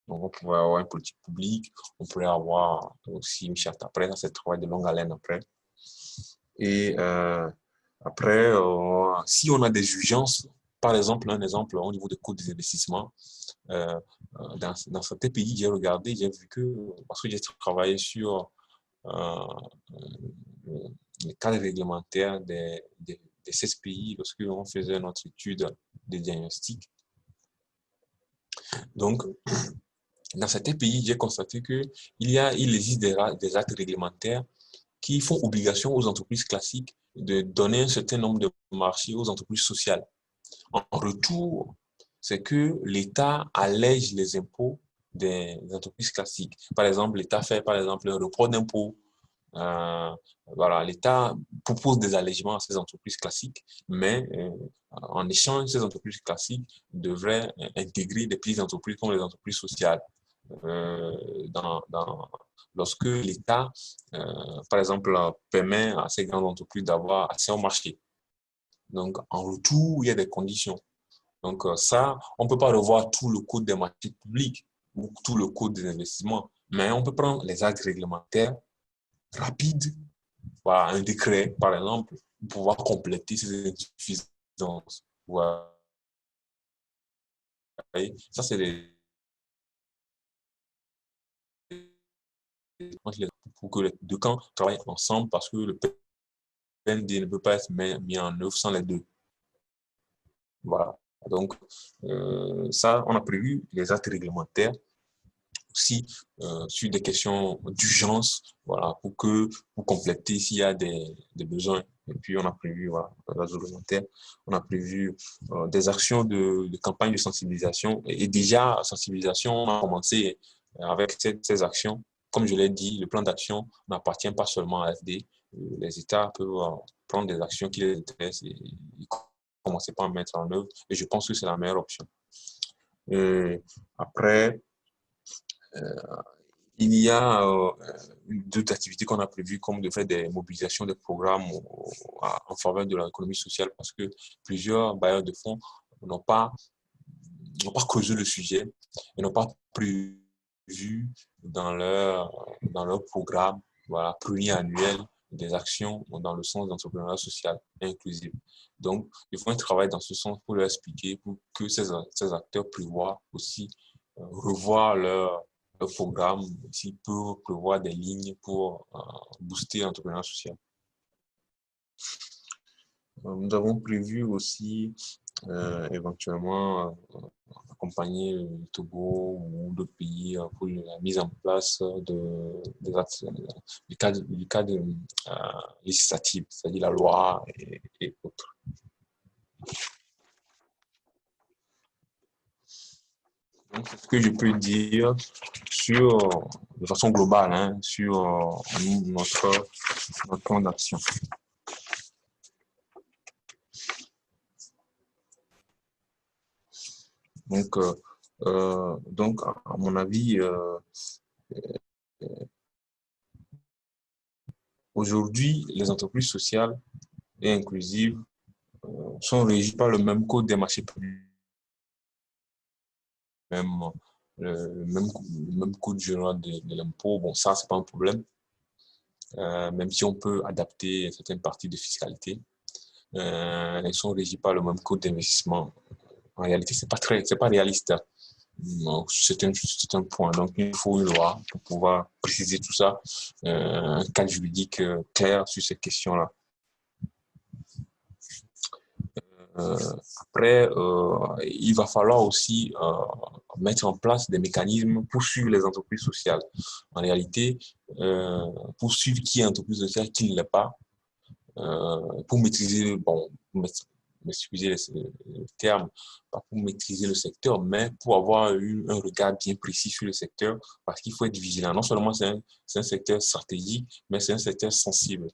donc on pourrait avoir une politique publique, on pourrait avoir aussi une charte après, ça c'est le travail de longue haleine après. Et après, si on a des urgences, par exemple, un exemple au niveau des coûts des investissements, dans certains pays, j'ai regardé, j'ai vu que, parce que j'ai travaillé sur les cadres réglementaires des 16 pays lorsqu'on faisait notre étude de diagnostic. Donc, dans certains pays, j'ai constaté qu'il existe des actes réglementaires qui font obligation aux entreprises classiques de donner un certain nombre de marchés aux entreprises sociales. En retour, c'est que l'État allège les impôts des entreprises classiques. Par exemple, l'État fait par exemple un report d'impôts. Voilà, l'État propose des allègements à ces entreprises classiques, mais en échange, ces entreprises classiques devraient intégrer des petites entreprises comme les entreprises sociales. Lorsque l'État, par exemple, permet à ces grandes entreprises d'avoir accès au marché. Donc, en retour, il y a des conditions. Donc, ça, on ne peut pas revoir tout le code des marchés publics ou tout le code des investissements, mais on peut prendre les actes réglementaires rapides, voilà, un décret, par exemple, pour pouvoir compléter ces insuffisances. Voilà. Ça, c'est pour que les deux camps travaillent ensemble parce que le PND ne peut pas être mis en œuvre sans les deux. Voilà. Donc, ça, on a prévu les actes réglementaires aussi sur des questions d'urgence, voilà, pour compléter s'il y a des besoins. Et puis, on a prévu, voilà, on a prévu des actions de campagne de sensibilisation. Et déjà, sensibilisation, on a commencé avec ces actions. Comme je l'ai dit, le plan d'action n'appartient pas seulement à l'AFD. Les États peuvent prendre des actions qui les intéressent et commencer par mettre en œuvre. Et je pense que c'est la meilleure option. Et après, il y a d'autres activités qu'on a prévues, comme de faire des mobilisations de programmes en faveur de l'économie sociale, parce que plusieurs bailleurs de fonds n'ont pas creusé le sujet et n'ont pas prévu dans leur programme, voilà, pluriannuel des actions dans le sens d'entrepreneuriat social et inclusif. Donc, il faut un travail dans ce sens pour leur expliquer, pour que ces acteurs prévoient aussi revoir leur programme, s'ils peuvent prévoir des lignes pour booster l'entrepreneuriat social. Nous avons prévu aussi éventuellement accompagner le Togo ou d'autres pays pour la mise en place du cadre législatif, c'est-à-dire la loi et autres. Donc, c'est ce que je peux dire sur, de façon globale, hein, sur notre plan d'action. Donc, à mon avis, aujourd'hui, les entreprises sociales et inclusives sont régies par le même code des marchés publics, même, le même code général de l'impôt. Bon, ça, c'est pas un problème, même si on peut adapter certaines parties de fiscalité. Elles sont régies par le même code d'investissement. En réalité, c'est pas réaliste. C'est un point. Donc, il faut une loi pour pouvoir préciser tout ça, un cadre juridique clair sur ces questions-là. Après, il va falloir aussi mettre en place des mécanismes pour suivre les entreprises sociales. En réalité, pour suivre qui est entreprise sociale, qui ne l'est pas, pour maîtriser, bon, m'excusez le terme, pas pour maîtriser le secteur, mais pour avoir un regard bien précis sur le secteur, parce qu'il faut être vigilant. Non seulement c'est un secteur stratégique, mais c'est un secteur sensible.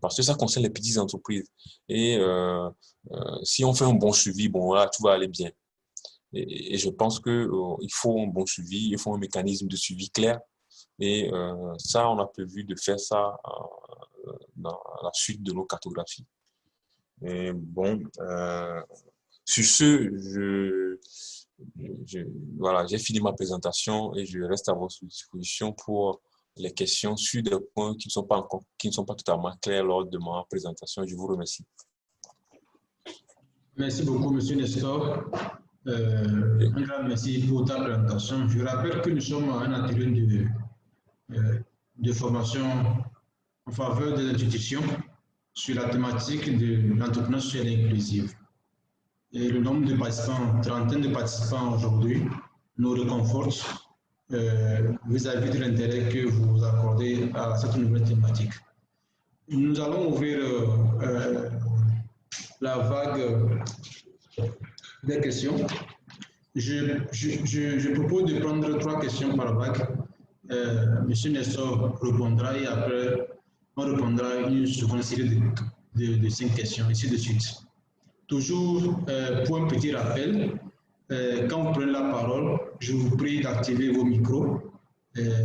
Parce que ça concerne les petites entreprises. Et si on fait un bon suivi, bon, là, tout va aller bien. Et je pense qu'il faut un bon suivi, il faut un mécanisme de suivi clair. Et ça, on a prévu de faire ça dans la suite de nos cartographies. Et bon, sur ce, voilà, j'ai fini ma présentation et je reste à votre disposition pour les questions sur des points qui ne sont pas totalement clairs lors de ma présentation. Je vous remercie. Merci beaucoup, Monsieur Nestor. Un grand merci pour ta présentation. Je rappelle que nous sommes à un atelier de formation en faveur des institutions sur la thématique de l'entrepreneuriat social et inclusive. Et le nombre de participants, trentaine de participants aujourd'hui, nous réconforte vis-à-vis de l'intérêt que vous accordez à cette nouvelle thématique. Nous allons ouvrir la vague des questions. Je propose de prendre 3 questions par vague. Monsieur Nestor répondra et après, on répondra une seconde série de 5 questions, ainsi de suite. Toujours pour un petit rappel, quand vous prenez la parole, je vous prie d'activer vos micros,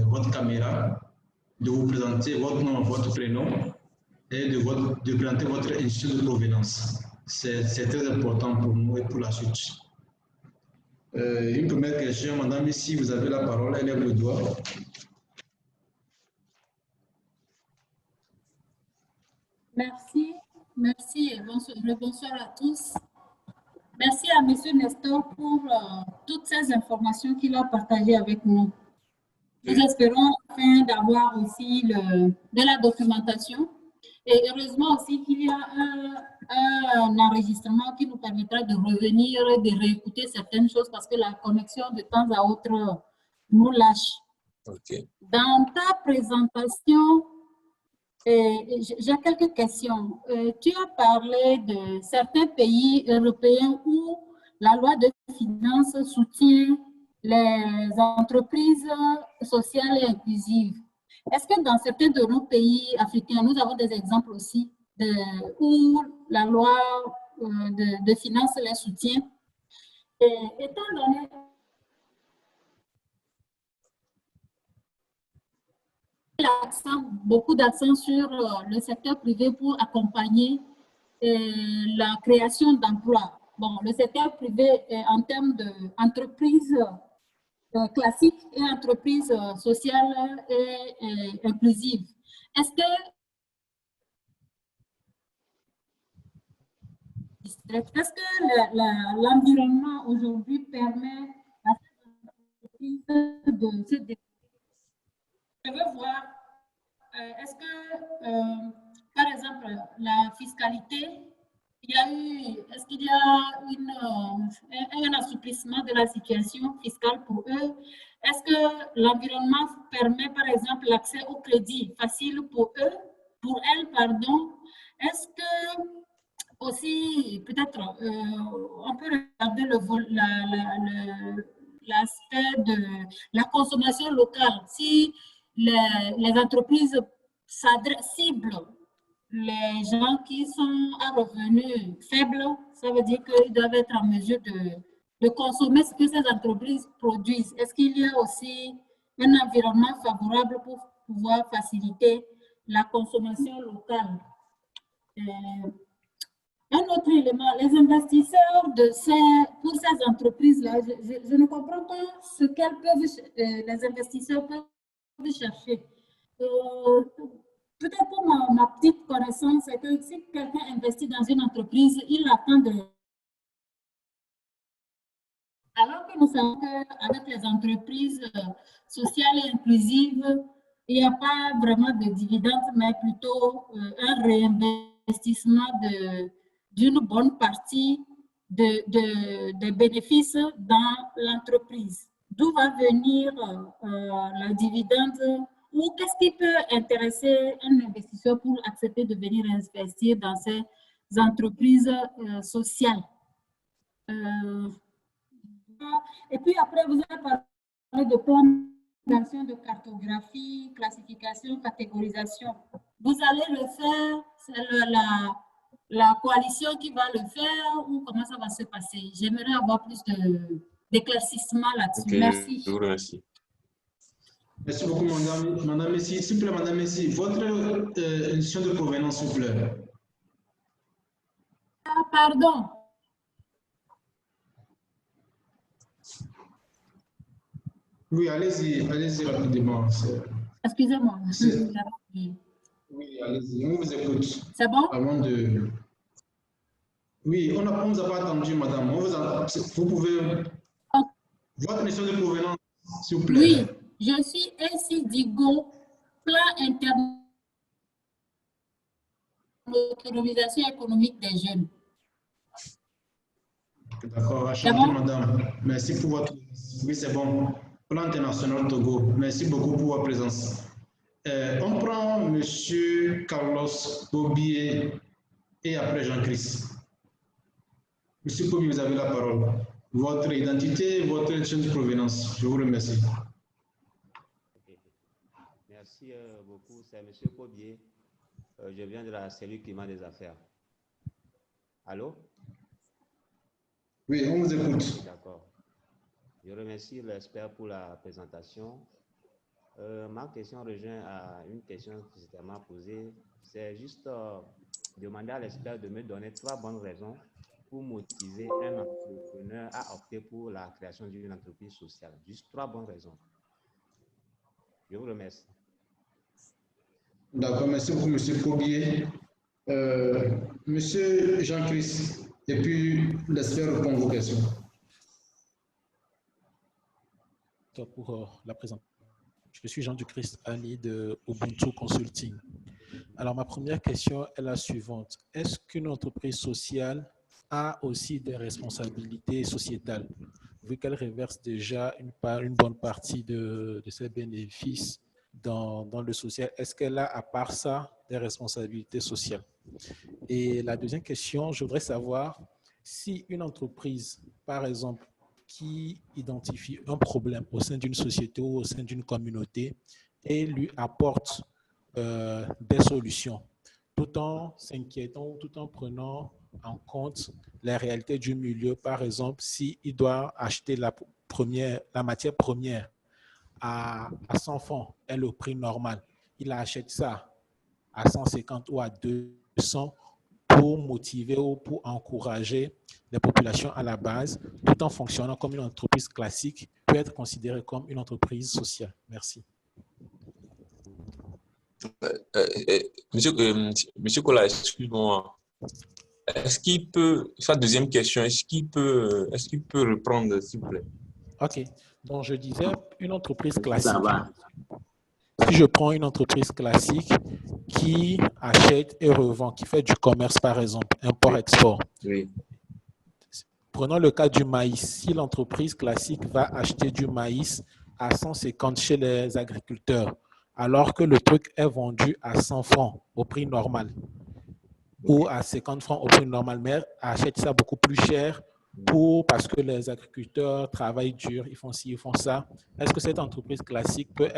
votre caméra, de vous présenter votre nom, votre prénom et de présenter votre institut de provenance. C'est très important pour nous et pour la suite. Une première question, madame, si vous avez la parole, elle lève le doigt. Merci, merci et bonsoir à tous. Merci à M. Nestor pour toutes ces informations qu'il a partagées avec nous. Nous espérons enfin d'avoir aussi de la documentation et heureusement aussi qu'il y a un enregistrement qui nous permettra de revenir et de réécouter certaines choses parce que la connexion de temps à autre nous lâche. Okay. Dans ta présentation, j'ai quelques questions. Tu as parlé de certains pays européens où la loi de finances soutient les entreprises sociales et inclusives. Est-ce que dans certains de nos pays africains, nous avons des exemples aussi où la loi de finances les soutient? Et étant donné beaucoup d'accent sur le secteur privé pour accompagner la création d'emplois. Bon, le secteur privé en termes d'entreprise classique et entreprise sociale et inclusive. Est-ce que l'environnement aujourd'hui permet à ces entreprises de se développer? Je veux voir, est-ce que, par exemple, la fiscalité, est-ce qu'il y a un assouplissement de la situation fiscale pour eux? Est-ce que l'environnement permet, par exemple, l'accès au crédit facile pour eux, pour elles, pardon? Est-ce que aussi, peut-être, on peut regarder l'aspect de la consommation locale. Si les entreprises ciblent les gens qui sont à revenus faibles, ça veut dire qu'ils doivent être en mesure de consommer ce que ces entreprises produisent. Est-ce qu'il y a aussi un environnement favorable pour pouvoir faciliter la consommation locale? Un autre élément, les investisseurs pour ces entreprises-là, je ne comprends pas ce qu'elles peuvent, les investisseurs peuvent chercher. Peut-être pour ma petite connaissance, c'est que si quelqu'un investit dans une entreprise, il attend de... Alors que nous savons qu'avec les entreprises sociales et inclusives, il n'y a pas vraiment de dividendes, mais plutôt un réinvestissement d'une bonne partie des bénéfices dans l'entreprise. D'où va venir la dividende ou qu'est-ce qui peut intéresser un investisseur pour accepter de venir investir dans ces entreprises sociales? Et puis après, vous avez parlé de plan d'action, de cartographie, classification, catégorisation. Vous allez le faire, c'est la coalition qui va le faire ou comment ça va se passer? J'aimerais avoir plus d'éclaircissement là-dessus. Okay, merci. je vous remercie. Merci beaucoup, Madame Messi. S'il vous plaît, Madame Messi, votre institution de provenance, s'il vous plaît. Ah, pardon. Oui, allez-y rapidement. Excusez-moi. Oui, allez-y, on vous écoute. C'est bon? Avant de... Oui, on ne vous a pas attendu, madame. Vous pouvez... Oh. Votre mission de provenance, s'il vous plaît. Oui, je suis ainsi d'IGO, plan interne d'autonomisation économique des jeunes. D'accord, enchanté, madame. Merci pour votre... Oui, c'est bon. Plan international Togo. Merci beaucoup pour votre présence. On prend monsieur Carlos Bobier et après Jean-Christ. Monsieur Bobier, vous avez la parole. Votre identité, votre chaîne de provenance. Je vous remercie. Okay. Merci beaucoup. C'est monsieur Bobier. Je viens de la cellule climat des affaires. Allô? Oui, on vous écoute. D'accord. Je remercie l'expert pour la présentation. Ma question rejoint à une question qui s'était posée. C'est juste demander à l'expert de me donner 3 bonnes raisons pour motiver un entrepreneur à opter pour la création d'une entreprise sociale. Juste 3 bonnes raisons. Je vous remercie. D'accord, merci beaucoup, monsieur Bobier. Monsieur Jean-Christ, et puis l'expert répond vos questions. Pour la présentation. Je suis Jean du Christ Annie de Ubuntu Consulting. Alors, ma première question est la suivante. Est-ce qu'une entreprise sociale a aussi des responsabilités sociétales, vu qu'elle reverse déjà une bonne partie de ses bénéfices dans le social? Est-ce qu'elle a, à part ça, des responsabilités sociales? Et la deuxième question, je voudrais savoir si une entreprise, par exemple, qui identifie un problème au sein d'une société ou au sein d'une communauté et lui apporte des solutions, tout en s'inquiétant, tout en prenant en compte les réalités du milieu. Par exemple, s'il doit acheter la matière première à 100 francs et le prix normal, il achète ça à 150 ou à 200 pour motiver ou pour encourager les populations à la base, tout en fonctionnant comme une entreprise classique, peut être considérée comme une entreprise sociale. Merci. Monsieur Kola, excuse-moi. Est-ce qu'il peut, sa deuxième question, est-ce qu'il peut reprendre, s'il vous plaît? OK. Donc, je disais, une entreprise classique. Si je prends une entreprise classique qui achète et revend, qui fait du commerce, par exemple, import-export. Oui. Prenons le cas du maïs. Si l'entreprise classique va acheter du maïs à 150 chez les agriculteurs, alors que le truc est vendu à 100 francs au prix normal, ou à 50 francs au prix normal, mais achète ça beaucoup plus cher parce que les agriculteurs travaillent dur, ils font ci, ils font ça. Est-ce que cette entreprise classique peut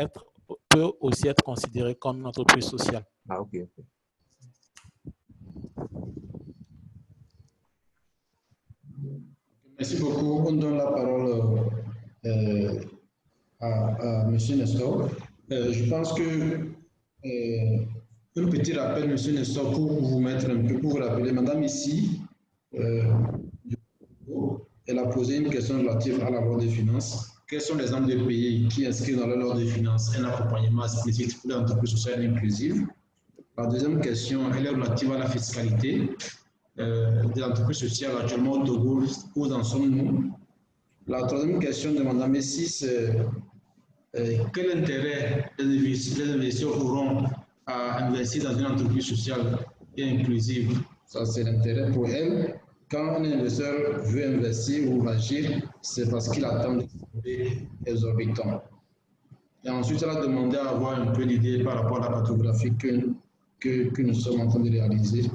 aussi être considérée comme une entreprise sociale? Ah, ok. Merci beaucoup. On donne la parole à M. Nestor. Je pense que un petit rappel, M. Nestor, pour vous mettre un peu, pour vous rappeler, madame ici, elle a posé une question relative à la loi des finances. Quels sont les exemples de pays qui inscrivent dans la loi des finances un accompagnement spécifique pour l'entreprise sociale inclusive? La deuxième question, elle est relative à la fiscalité de l'entreprise sociale actuellement au Togo. Où en sommes-nous? La troisième question de Mme Messi, c'est quel intérêt les investisseurs auront à investir dans une entreprise sociale et inclusive? Ça, c'est l'intérêt pour elle. Quand un investisseur veut investir ou agir, c'est parce qu'il attend des profits exorbitants. Et ensuite, elle a demandé à avoir un peu d'idée par rapport à la cartographie que nous sommes en train de réaliser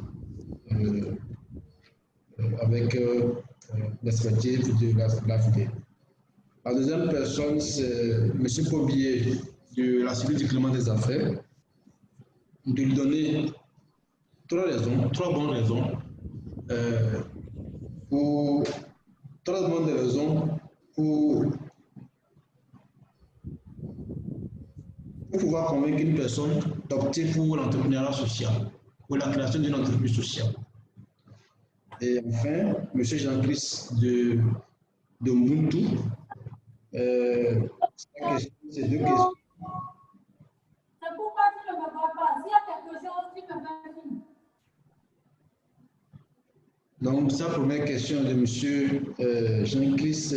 avec l'expertise de l'AFD. La deuxième personne, c'est M. Kobier de la cellule du climat des affaires, de lui donner trois bonnes raisons pour pouvoir convaincre une personne d'opter pour l'entrepreneuriat social, pour la création d'une entreprise sociale. Et enfin, M. Jean-Christ de Ubuntu, c'est deux questions. C'est pourquoi tu ne me vois pas. S'il y a quelque chose, tu me fais signe. Donc, sa première question de M. Jean-Christ,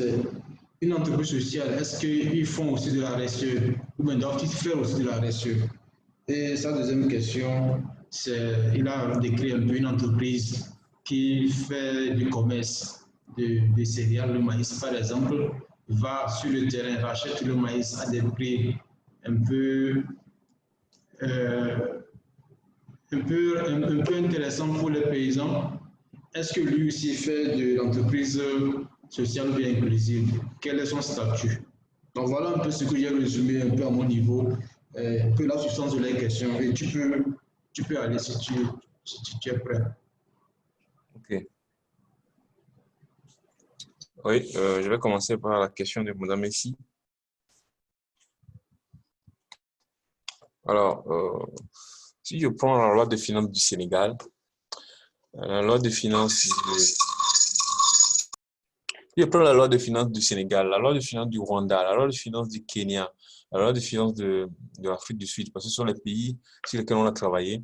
une entreprise sociale, est-ce qu'ils font aussi de la RSE ou bien doivent-ils faire aussi de la RSE? Et sa deuxième question, c'est il a décrit un peu une entreprise qui fait du commerce de céréales, le maïs par exemple, va sur le terrain, rachète le maïs à des prix un peu intéressants pour les paysans. Est-ce que lui aussi fait de l'entreprise sociale ou bien inclusive? Quel est son statut? Donc voilà un peu ce que j'ai résumé un peu à mon niveau, un peu la substance de la question. Et tu peux aller si tu es prêt. Ok. Oui, je vais commencer par la question de Mme Messi. Alors, si je prends la loi de finances du Sénégal, la loi de finances, si je prends la loi de finances du Sénégal, la loi de finances du Rwanda, la loi de finances du Kenya, la loi de finances de l'Afrique du Sud, parce que ce sont les pays sur lesquels on a travaillé,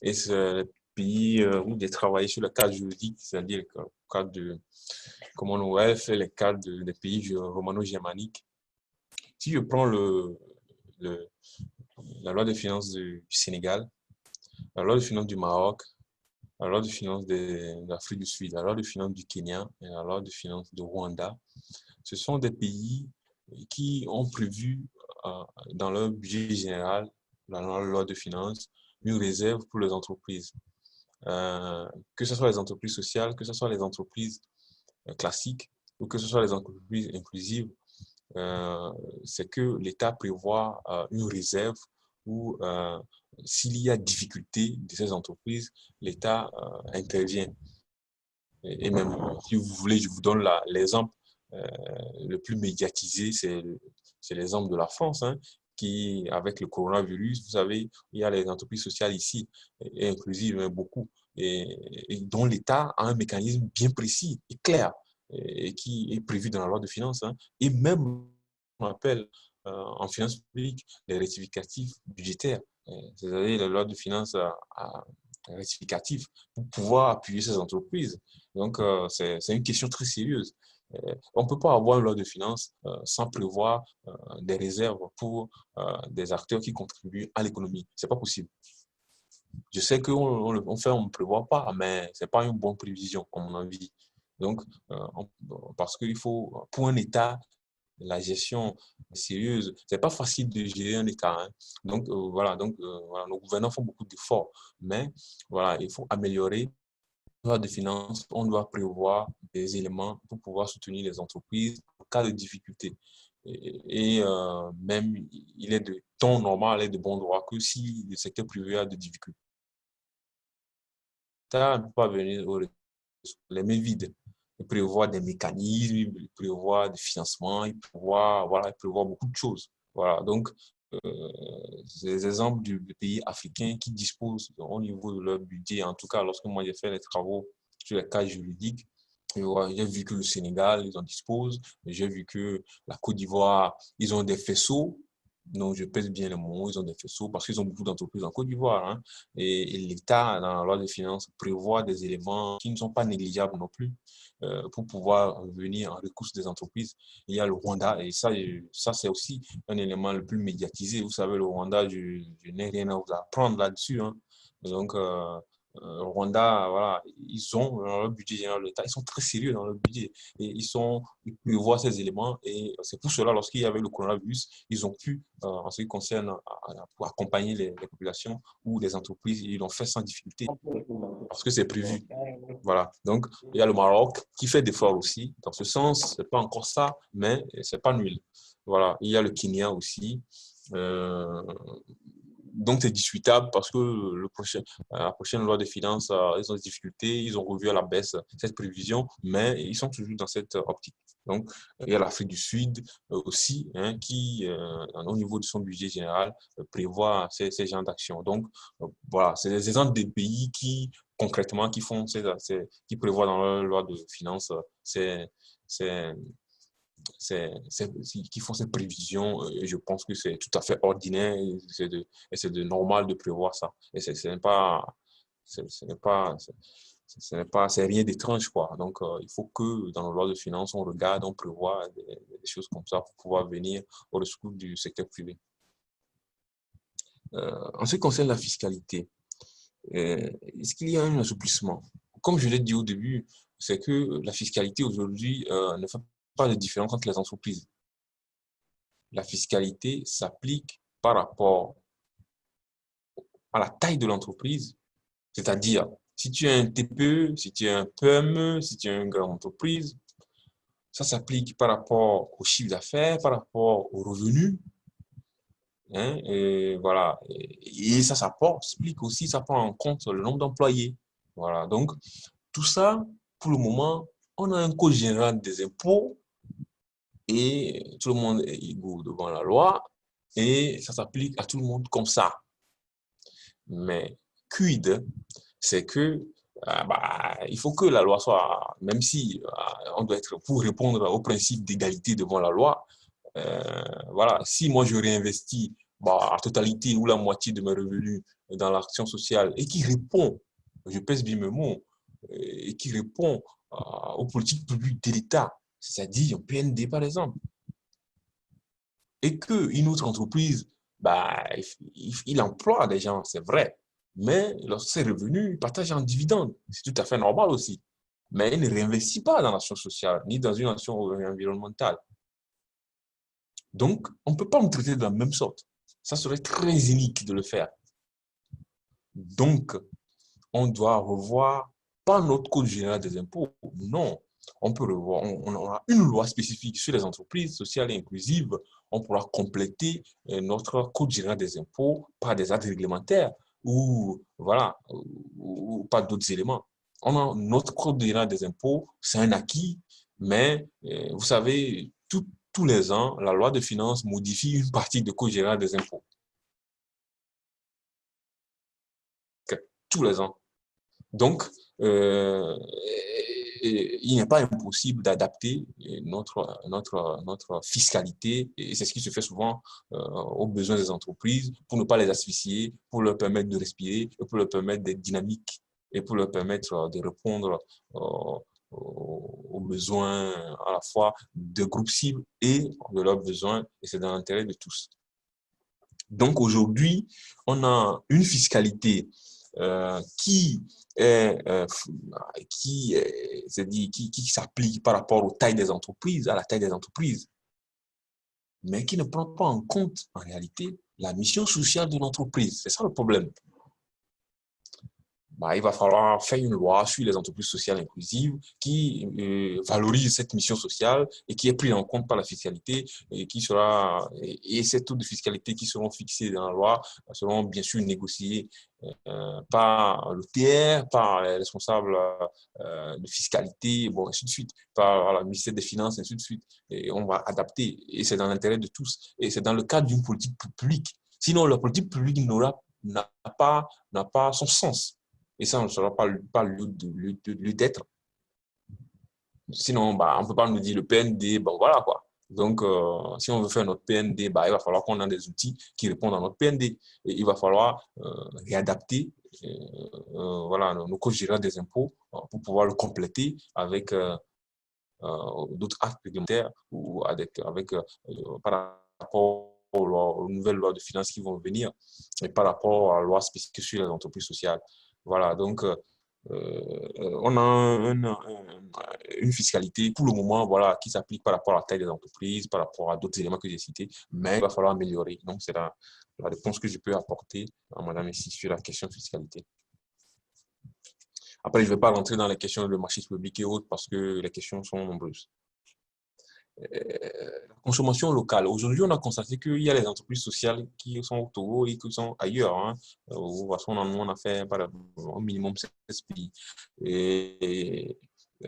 et c'est les pays où j'ai travaillé sur le cadre juridique, c'est-à-dire le cadre de Commonwealth et les cadres des pays romano-germaniques. Si je prends la loi de finances du Sénégal, la loi de finances du Maroc, la loi de finances de l'Afrique du Sud, la loi de finances du Kenya et la loi de finances du Rwanda, ce sont des pays qui ont prévu dans leur budget général, dans leur loi de finances, une réserve pour les entreprises. Que ce soit les entreprises sociales, que ce soit les entreprises classiques ou que ce soit les entreprises inclusives, c'est que l'État prévoit une réserve où s'il y a difficulté de ces entreprises, l'État intervient. Et même, si vous voulez, je vous donne l'exemple le plus médiatisé, c'est l'exemple de la France, hein, qui, avec le coronavirus, vous savez, il y a les entreprises sociales ici, et inclusives, beaucoup, et dont l'État a un mécanisme bien précis et clair, et qui est prévu dans la loi de finances, hein, et même, on appelle en finances publiques les rectificatifs budgétaires, c'est-à-dire la loi de finances rectificative pour pouvoir appuyer ces entreprises. Donc, c'est une question très sérieuse. On ne peut pas avoir une loi de finances sans prévoir des réserves pour des acteurs qui contribuent à l'économie. Ce n'est pas possible. Je sais qu'on ne prévoit pas, mais ce n'est pas une bonne prévision, à mon avis. Donc, parce qu'il faut, pour un État, la gestion sérieuse, ce n'est pas facile de gérer un État. Hein. Donc, voilà, nos gouvernants font beaucoup d'efforts. Mais voilà, il faut améliorer loi de finances, on doit prévoir des éléments pour pouvoir soutenir les entreprises en cas de difficulté. Même, il est de ton normal et de bon droit que si le secteur privé a de difficultés, on ne peut pas venir les mains vides. Il prévoit des mécanismes, il prévoit des financements, il prévoit beaucoup de choses. Voilà, donc, c'est des exemples de pays africains qui disposent au niveau de leur budget. En tout cas, lorsque moi j'ai fait les travaux sur les cas juridiques, j'ai vu que le Sénégal, ils en disposent. J'ai vu que la Côte d'Ivoire, ils ont des faisceaux. Non, je pèse bien le mot, ils ont des faisceaux parce qu'ils ont beaucoup d'entreprises en Côte d'Ivoire. Hein. Et l'État, dans la loi des finances, prévoit des éléments qui ne sont pas négligeables non plus pour pouvoir venir en recours des entreprises. Il y a le Rwanda et ça c'est aussi un élément le plus médiatisé. Vous savez, le Rwanda, je n'ai rien à vous apprendre là-dessus. Hein. Donc, Rwanda, voilà, ils ont dans leur budget général de l'État, ils sont très sérieux dans leur budget et ils prévoient ces éléments et c'est pour cela, lorsqu'il y avait le coronavirus, ils ont pu, en ce qui concerne, pour accompagner les populations ou les entreprises, ils l'ont fait sans difficulté parce que c'est prévu. Voilà. Donc, il y a le Maroc qui fait d'efforts aussi. Dans ce sens, c'est pas encore ça, mais c'est pas nul. Voilà. Il y a le Kenya aussi. Donc, c'est discutable parce que la prochaine loi de finances, ils ont des difficultés, ils ont revu à la baisse cette prévision, mais ils sont toujours dans cette optique. Donc, il y a l'Afrique du Sud aussi, hein, qui, au niveau de son budget général, prévoit ces genres d'actions. Donc, voilà, c'est des exemples des pays qui, concrètement, qui prévoient dans leur loi de finances qui font ces prévisions. Et je pense que c'est tout à fait ordinaire et c'est de normal de prévoir ça. Et ce c'est rien d'étrange, quoi. Donc, il faut que dans nos lois de finances, on regarde, on prévoit des choses comme ça pour pouvoir venir au secours du secteur privé. En ce qui concerne la fiscalité, est-ce qu'il y a un assouplissement? Comme je l'ai dit au début, c'est que la fiscalité aujourd'hui ne fait pas de différence entre les entreprises. La fiscalité s'applique par rapport à la taille de l'entreprise, c'est-à-dire si tu es un TPE, si tu es un PME, si tu es une grande entreprise, ça s'applique par rapport au chiffre d'affaires, par rapport aux revenus. Hein, et voilà. Et ça s'applique aussi, ça prend en compte le nombre d'employés. Voilà. Donc, tout ça, pour le moment, on a un code général des impôts et tout le monde est égaux devant la loi et ça s'applique à tout le monde comme ça. Mais quid, c'est que il faut que la loi soit, même si on doit être pour répondre au principe d'égalité devant la loi, voilà, si moi je réinvestis la totalité ou la moitié de mes revenus dans l'action sociale et qui répond, je pèse bien mes mots, et qui répond aux politiques publiques de l'État, c'est-à-dire un PND par exemple, et qu'une autre entreprise, il emploie des gens, c'est vrai, mais lorsque ses revenus, il partage en dividendes, c'est tout à fait normal aussi. Mais il ne réinvestit pas dans l'action sociale, ni dans une action environnementale. Donc, on ne peut pas me traiter de la même sorte. Ça serait très inique de le faire. Donc, on doit revoir, pas notre code général des impôts, non. On peut revoir, on aura une loi spécifique sur les entreprises sociales et inclusives. On pourra compléter notre code général des impôts par des actes réglementaires ou, voilà, ou par d'autres éléments. On a notre code général des impôts, c'est un acquis, mais vous savez, tous les ans, la loi de finances modifie une partie du code général des impôts. Tous les ans. Donc, il n'est pas impossible d'adapter notre fiscalité, et c'est ce qui se fait souvent aux besoins des entreprises, pour ne pas les asphyxier, pour leur permettre de respirer, pour leur permettre d'être dynamiques, et pour leur permettre de répondre aux besoins à la fois de groupes cibles et de leurs besoins, et c'est dans l'intérêt de tous. Donc aujourd'hui, on a une fiscalité qui s'applique par rapport aux tailles des entreprises, à la taille des entreprises, mais qui ne prend pas en compte, en réalité, la mission sociale de l'entreprise. C'est ça le problème. il va falloir faire une loi sur les entreprises sociales inclusives qui valorise cette mission sociale et qui est prise en compte par la fiscalité et ces taux de fiscalité qui seront fixés dans la loi seront bien sûr négociés par le TR, par les responsables de fiscalité, bon, ainsi de suite, par le ministère des Finances, ainsi de suite. Et on va adapter. Et c'est dans l'intérêt de tous. Et c'est dans le cadre d'une politique publique. Sinon, la politique publique n'a pas son sens. Et ça ne sera pas lieu d'être. Sinon, on ne peut pas nous dire le PND, voilà quoi. Donc, si on veut faire notre PND, il va falloir qu'on ait des outils qui répondent à notre PND. Et il va falloir réadapter voilà, nos codes généraux des impôts pour pouvoir le compléter avec d'autres actes réglementaires ou par rapport aux nouvelles lois de finances qui vont venir et par rapport à la loi spécifique sur les entreprises sociales. Voilà, donc on a une fiscalité pour le moment voilà, qui s'applique par rapport à la taille des entreprises, par rapport à d'autres éléments que j'ai cités, mais il va falloir améliorer. Donc, c'est la réponse que je peux apporter à Madame ici sur la question de fiscalité. Après, je ne vais pas rentrer dans les questions de marché public et autres parce que les questions sont nombreuses. La consommation locale. Aujourd'hui, on a constaté qu'il y a les entreprises sociales qui sont au Togo et qui sont ailleurs. Hein. On a fait au minimum 16 pays. Et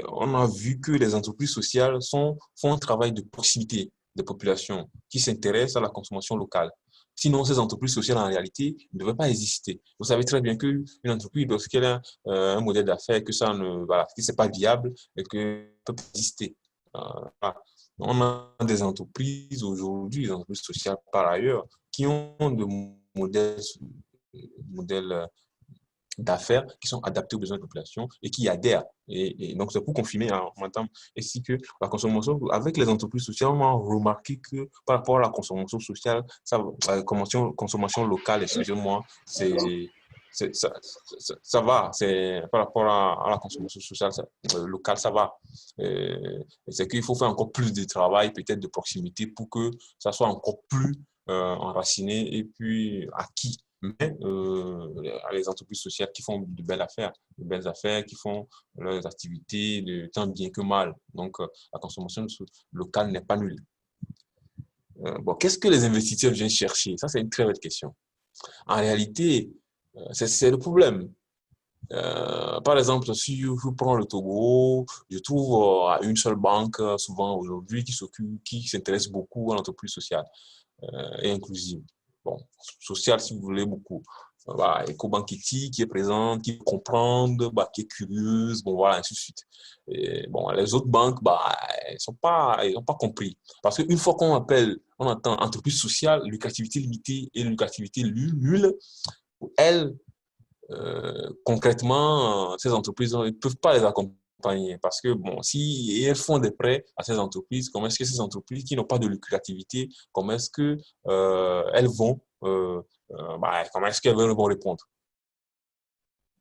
on a vu que les entreprises sociales font un travail de proximité des populations qui s'intéressent à la consommation locale. Sinon, ces entreprises sociales, en réalité, ne devraient pas exister. Vous savez très bien qu'une entreprise, lorsqu'elle a un modèle d'affaires, que c'est pas viable et que ne peut pas exister. Voilà. On a des entreprises aujourd'hui, des entreprises sociales par ailleurs, qui ont des modèles d'affaires qui sont adaptés aux besoins de la population et qui adhèrent. Et donc, c'est pour confirmer, madame, ainsi que la consommation, avec les entreprises sociales, on a remarqué que par rapport à la consommation sociale, la consommation locale, excusez-moi, ça va, c'est par rapport à la consommation sociale locale, ça va. C'est qu'il faut faire encore plus de travail, peut-être de proximité, pour que ça soit encore plus enraciné et puis acquis. Mais les entreprises sociales qui font de belles affaires, qui font leurs activités de tant bien que mal. Donc, la consommation locale n'est pas nulle. Bon, qu'est-ce que les investisseurs viennent chercher? Ça, c'est une très belle question. En réalité, c'est le problème. Par exemple, si je prends le Togo, je trouve une seule banque souvent aujourd'hui qui s'intéresse beaucoup à l'entreprise sociale et inclusive. Bon, sociale si vous voulez beaucoup. Voilà, EcoBank Iti qui est présente, qui peut comprendre, qui est curieuse, bon voilà, ainsi de suite. Et, bon, les autres banques, elles n'ont pas compris. Parce qu'une fois on entend entreprise sociale, lucrativité limitée et lucrativité nulle, elles, concrètement, ces entreprises ne peuvent pas les accompagner parce que, bon, si elles font des prêts à ces entreprises, comment est-ce que ces entreprises qui n'ont pas de lucrativité, comment est-ce que elles vont, comment est-ce qu'elles vont répondre?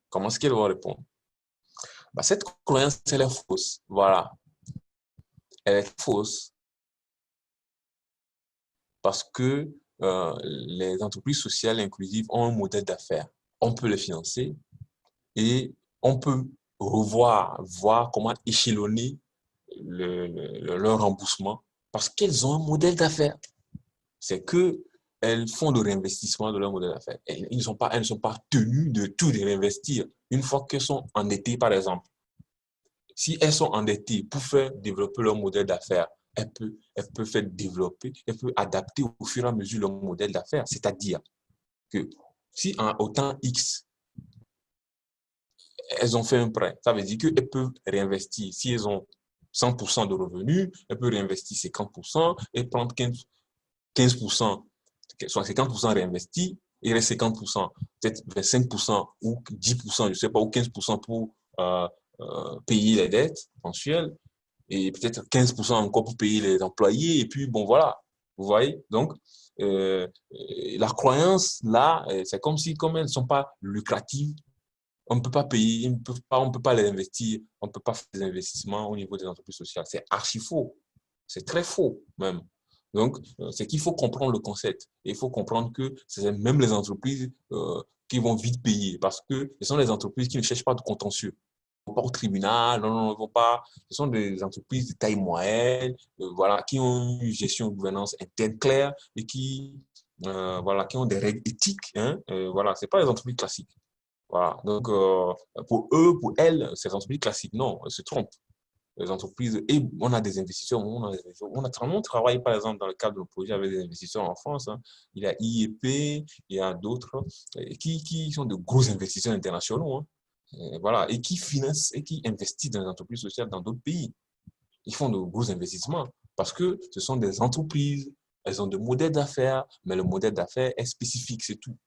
Comment est-ce qu'elles vont répondre? Cette croyance, elle est fausse. Voilà. Elle est fausse parce que les entreprises sociales inclusives ont un modèle d'affaires. On peut les financer et on peut voir comment échelonner leur remboursement parce qu'elles ont un modèle d'affaires. C'est qu'elles font de réinvestissement de leur modèle d'affaires. Elles ne sont pas tenues de tout réinvestir une fois qu'elles sont endettées, par exemple. Si elles sont endettées pour faire développer leur modèle d'affaires, elles peuvent faire développer, elles peuvent adapter au fur et à mesure leur modèle d'affaires. C'est-à-dire que si au temps X, elles ont fait un prêt, ça veut dire qu'elles peuvent réinvestir. Si elles ont 100% de revenus, elles peuvent réinvestir 50% et prendre 15%, soit 50% réinvestis, et les 50%, peut-être 25% ou 10%, je ne sais pas, ou 15% pour payer les dettes mensuelles, et peut-être 15% encore pour payer les employés, et puis bon, voilà, vous voyez. Donc, la croyance, là, c'est comme elles ne sont pas lucratives, on ne peut pas payer, on ne peut pas les investir, on ne peut pas faire des investissements au niveau des entreprises sociales. C'est archi faux. C'est très faux même. Donc, c'est qu'il faut comprendre le concept. Et il faut comprendre que même les entreprises qui vont vite payer parce que ce sont des entreprises qui ne cherchent pas de contentieux. Ils ne vont pas au tribunal, non, ils ne vont pas. Ce sont des entreprises de taille moyenne, voilà, qui ont une gestion de gouvernance interne claire et qui, voilà, qui ont des règles éthiques. Hein, voilà, ce n'est pas des entreprises classiques. Voilà. Donc, pour eux, pour elles, ces entreprises classiques, non, elles se trompent. Les entreprises, et on a des investisseurs, on travaille par exemple dans le cadre de nos projets avec des investisseurs en France. Hein. Il y a IEP, il y a d'autres qui sont de gros investisseurs internationaux. Hein. Et voilà, et qui financent et qui investissent dans les entreprises sociales dans d'autres pays. Ils font de gros investissements parce que ce sont des entreprises, elles ont des modèles d'affaires, mais le modèle d'affaires est spécifique, c'est tout.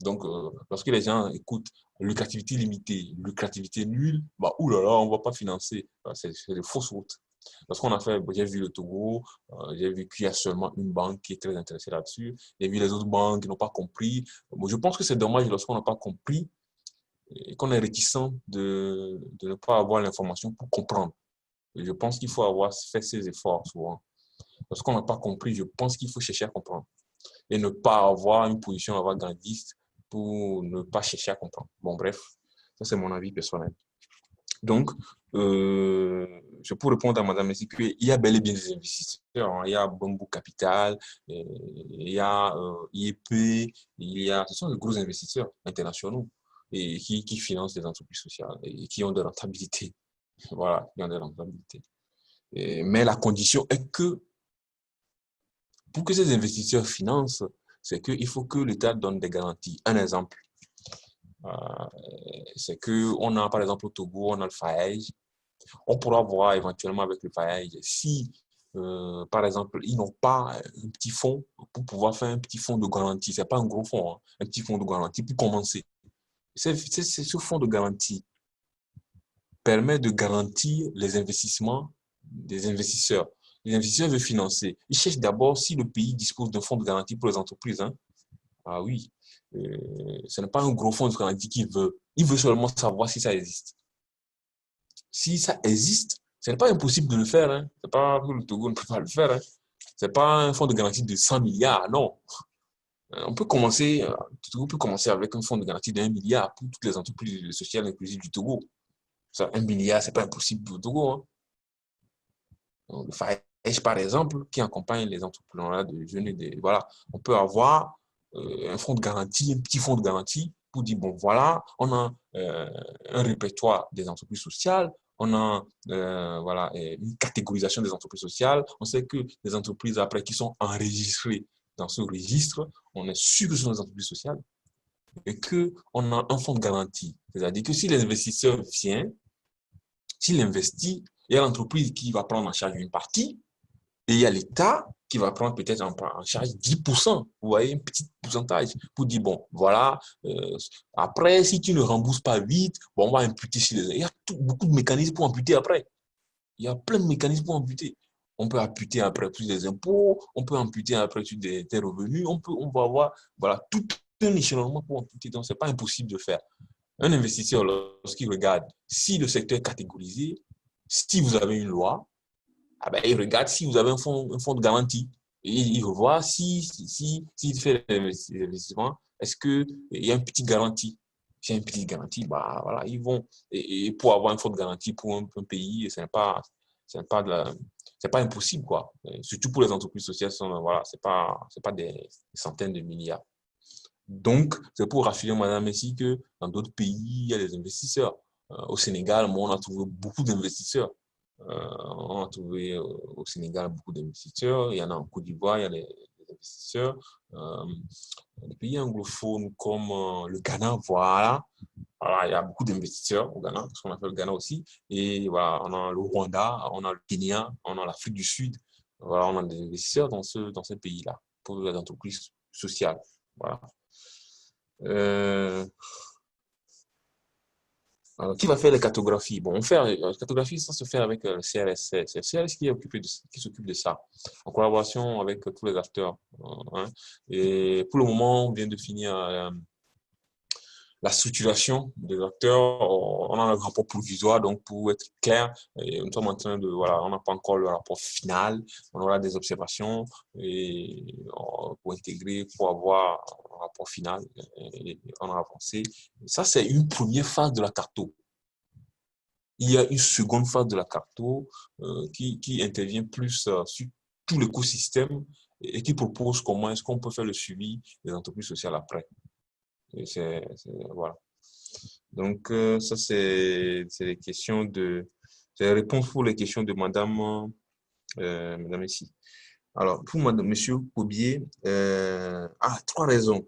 Donc, lorsque les gens écoutent lucrativité limitée, lucrativité nulle, bah, oulala, on ne va pas financer. C'est de fausses routes. Lorsqu'on a fait, j'ai vu le Togo, j'ai vu qu'il y a seulement une banque qui est très intéressée là-dessus. J'ai vu les autres banques qui n'ont pas compris. Bon, je pense que c'est dommage lorsqu'on n'a pas compris et qu'on est réticent de ne pas avoir l'information pour comprendre. Et je pense qu'il faut avoir fait ces efforts souvent. Lorsqu'on n'a pas compris, je pense qu'il faut chercher à comprendre et ne pas avoir une position avant-gardiste pour ne pas chercher à comprendre. Bon, bref, ça c'est mon avis personnel. Donc, je peux répondre à Madame Messi qu'il y a bel et bien des investisseurs. Hein. Il y a Bamboo Capital, il y a IEP, ce sont de gros investisseurs internationaux et qui financent des entreprises sociales et qui ont de rentabilité. Voilà, qui ont de rentabilité. Mais la condition est que pour que ces investisseurs financent, c'est qu'il faut que l'État donne des garanties. Un exemple, c'est qu'on a par exemple au Togo, on a le FAEJ. On pourra voir éventuellement avec le FAEJ si, par exemple, ils n'ont pas un petit fonds pour pouvoir faire un petit fonds de garantie. Ce n'est pas un gros fonds, hein, un petit fonds de garantie pour commencer. Ce fonds de garantie permet de garantir les investissements des investisseurs. Les investisseurs veulent financer. Ils cherchent d'abord si le pays dispose d'un fonds de garantie pour les entreprises. Hein. Ah oui, ce n'est pas un gros fonds de garantie qu'il veut. Il veut seulement savoir si ça existe. Si ça existe, ce n'est pas impossible de le faire. Hein. Ce n'est pas que le Togo ne peut pas le faire. Hein. Ce n'est pas un fonds de garantie de 100 milliards, non. On peut commencer, le Togo peut commencer avec un fonds de garantie de 1 milliard pour toutes les entreprises sociales inclusives du Togo. Ça, 1 milliard, ce n'est pas impossible pour le Togo. Hein. Donc, le FAEJ, par exemple, qui accompagne les entrepreneurs de jeunes, voilà, on peut avoir un fonds de garantie, un petit fonds de garantie pour dire, bon, voilà, on a un répertoire des entreprises sociales, on a voilà, une catégorisation des entreprises sociales, on sait que les entreprises après qui sont enregistrées dans ce registre, on est sûr que ce sont des entreprises sociales et qu'on a un fonds de garantie. C'est-à-dire que si l'investisseur vient, s'il investit, il y a l'entreprise qui va prendre en charge une partie et il y a l'État qui va prendre peut-être en charge 10%. Vous voyez, un petit pourcentage pour dire, bon, voilà, après, si tu ne rembourses pas vite, bon, on va imputer sur les... Il y a beaucoup de mécanismes pour imputer après. Il y a plein de mécanismes pour imputer. On peut imputer après plus des impôts, on peut imputer après sur des revenus, on va avoir voilà, tout un échelonnement pour imputer. Donc, ce n'est pas impossible de faire. Un investisseur, lorsqu'il regarde si le secteur est catégorisé, si vous avez une loi, ah ben, il regarde si vous avez un fonds de garantie. Et il revoit s'il fait l'investissement, est-ce qu'il y a une petite garantie. S'il y a une petite garantie, bah, voilà, ils vont. Et pour avoir un fonds de garantie pour un pays, ce n'est pas impossible, quoi. Surtout pour les entreprises sociales, voilà, ce n'est pas des centaines de milliards. Donc, c'est pour rassurer Madame Messi que dans d'autres pays, il y a des investisseurs. Au Sénégal, moi, on a trouvé beaucoup d'investisseurs. On a trouvé au Sénégal beaucoup d'investisseurs. Il y en a en Côte d'Ivoire, il y a des investisseurs. Les pays anglophones comme le Ghana, voilà. Voilà, il y a beaucoup d'investisseurs au Ghana, parce qu'on a fait le Ghana aussi. Et voilà, on a le Rwanda, on a le Kenya, on a l'Afrique du Sud. Voilà, on a des investisseurs dans ces pays-là pour les entreprises sociales. Voilà. Alors, qui va faire les cartographies? Bon, la cartographie, ça se fait avec le CRS. C'est le CRS qui s'occupe de ça, en collaboration avec tous les acteurs. Hein. Et pour le moment, on vient de finir La structuration des acteurs, on a un rapport provisoire, donc pour être clair, nous sommes en train de, voilà, on n'a pas encore le rapport final, on aura des observations et pour intégrer, pour avoir un rapport final, et on a avancé. Ça, c'est une première phase de la carto. Il y a une seconde phase de la carto qui intervient plus sur tout l'écosystème et qui propose comment est-ce qu'on peut faire le suivi des entreprises sociales après. Voilà. Donc, ça, c'est les questions c'est la réponse pour les questions de madame ici. Alors, pour monsieur Kobier, 3 raisons.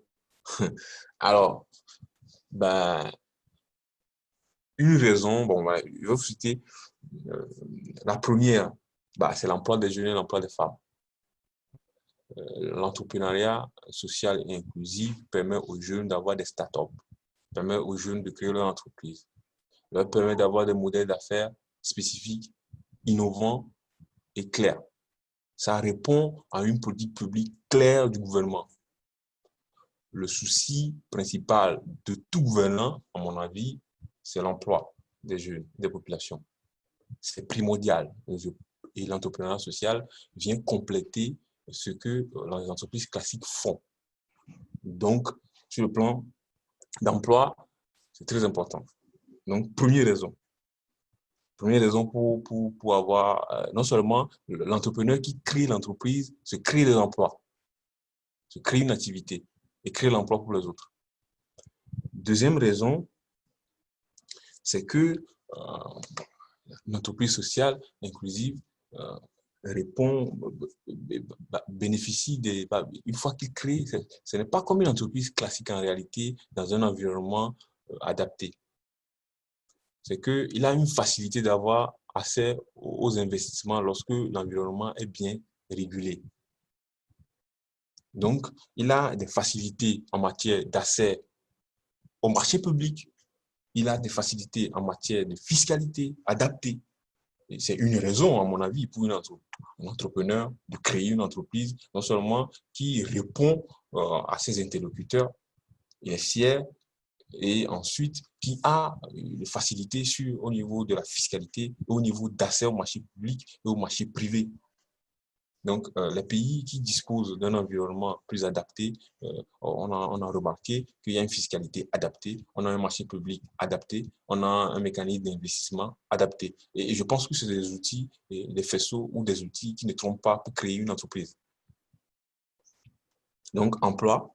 Alors, bah, une raison, bon, bah, je vais vous citer la première, bah, c'est l'emploi des jeunes et l'emploi des femmes. L'entrepreneuriat social et inclusif permet aux jeunes d'avoir des startups, permet aux jeunes de créer leur entreprise, leur permet d'avoir des modèles d'affaires spécifiques, innovants et clairs. Ça répond à une politique publique claire du gouvernement. Le souci principal de tout gouvernement, à mon avis, c'est l'emploi des jeunes, des populations. C'est primordial. Et l'entrepreneuriat social vient compléter ce que les entreprises classiques font. Donc, sur le plan d'emploi, c'est très important. Donc, première raison. Première raison pour avoir, non seulement l'entrepreneur qui crée l'entreprise, se crée des emplois, se crée une activité et crée l'emploi pour les autres. Deuxième raison, c'est que l'entreprise sociale inclusive bénéficie une fois qu'il crée, ce n'est pas comme une entreprise classique en réalité dans un environnement adapté. C'est qu'il a une facilité d'avoir accès aux investissements lorsque l'environnement est bien régulé. Donc, il a des facilités en matière d'accès au marché public. Il a des facilités en matière de fiscalité adaptée. C'est une raison, à mon avis, pour un entrepreneur de créer une entreprise, non seulement qui répond à ses interlocuteurs, il est fier, et ensuite qui a une facilité au niveau de la fiscalité, au niveau d'accès au marché public et au marché privé. Donc, les pays qui disposent d'un environnement plus adapté, on a remarqué qu'il y a une fiscalité adaptée, on a un marché public adapté, on a un mécanisme d'investissement adapté. Et je pense que c'est des outils, des faisceaux ou des outils qui ne trompent pas pour créer une entreprise. Donc, emploi,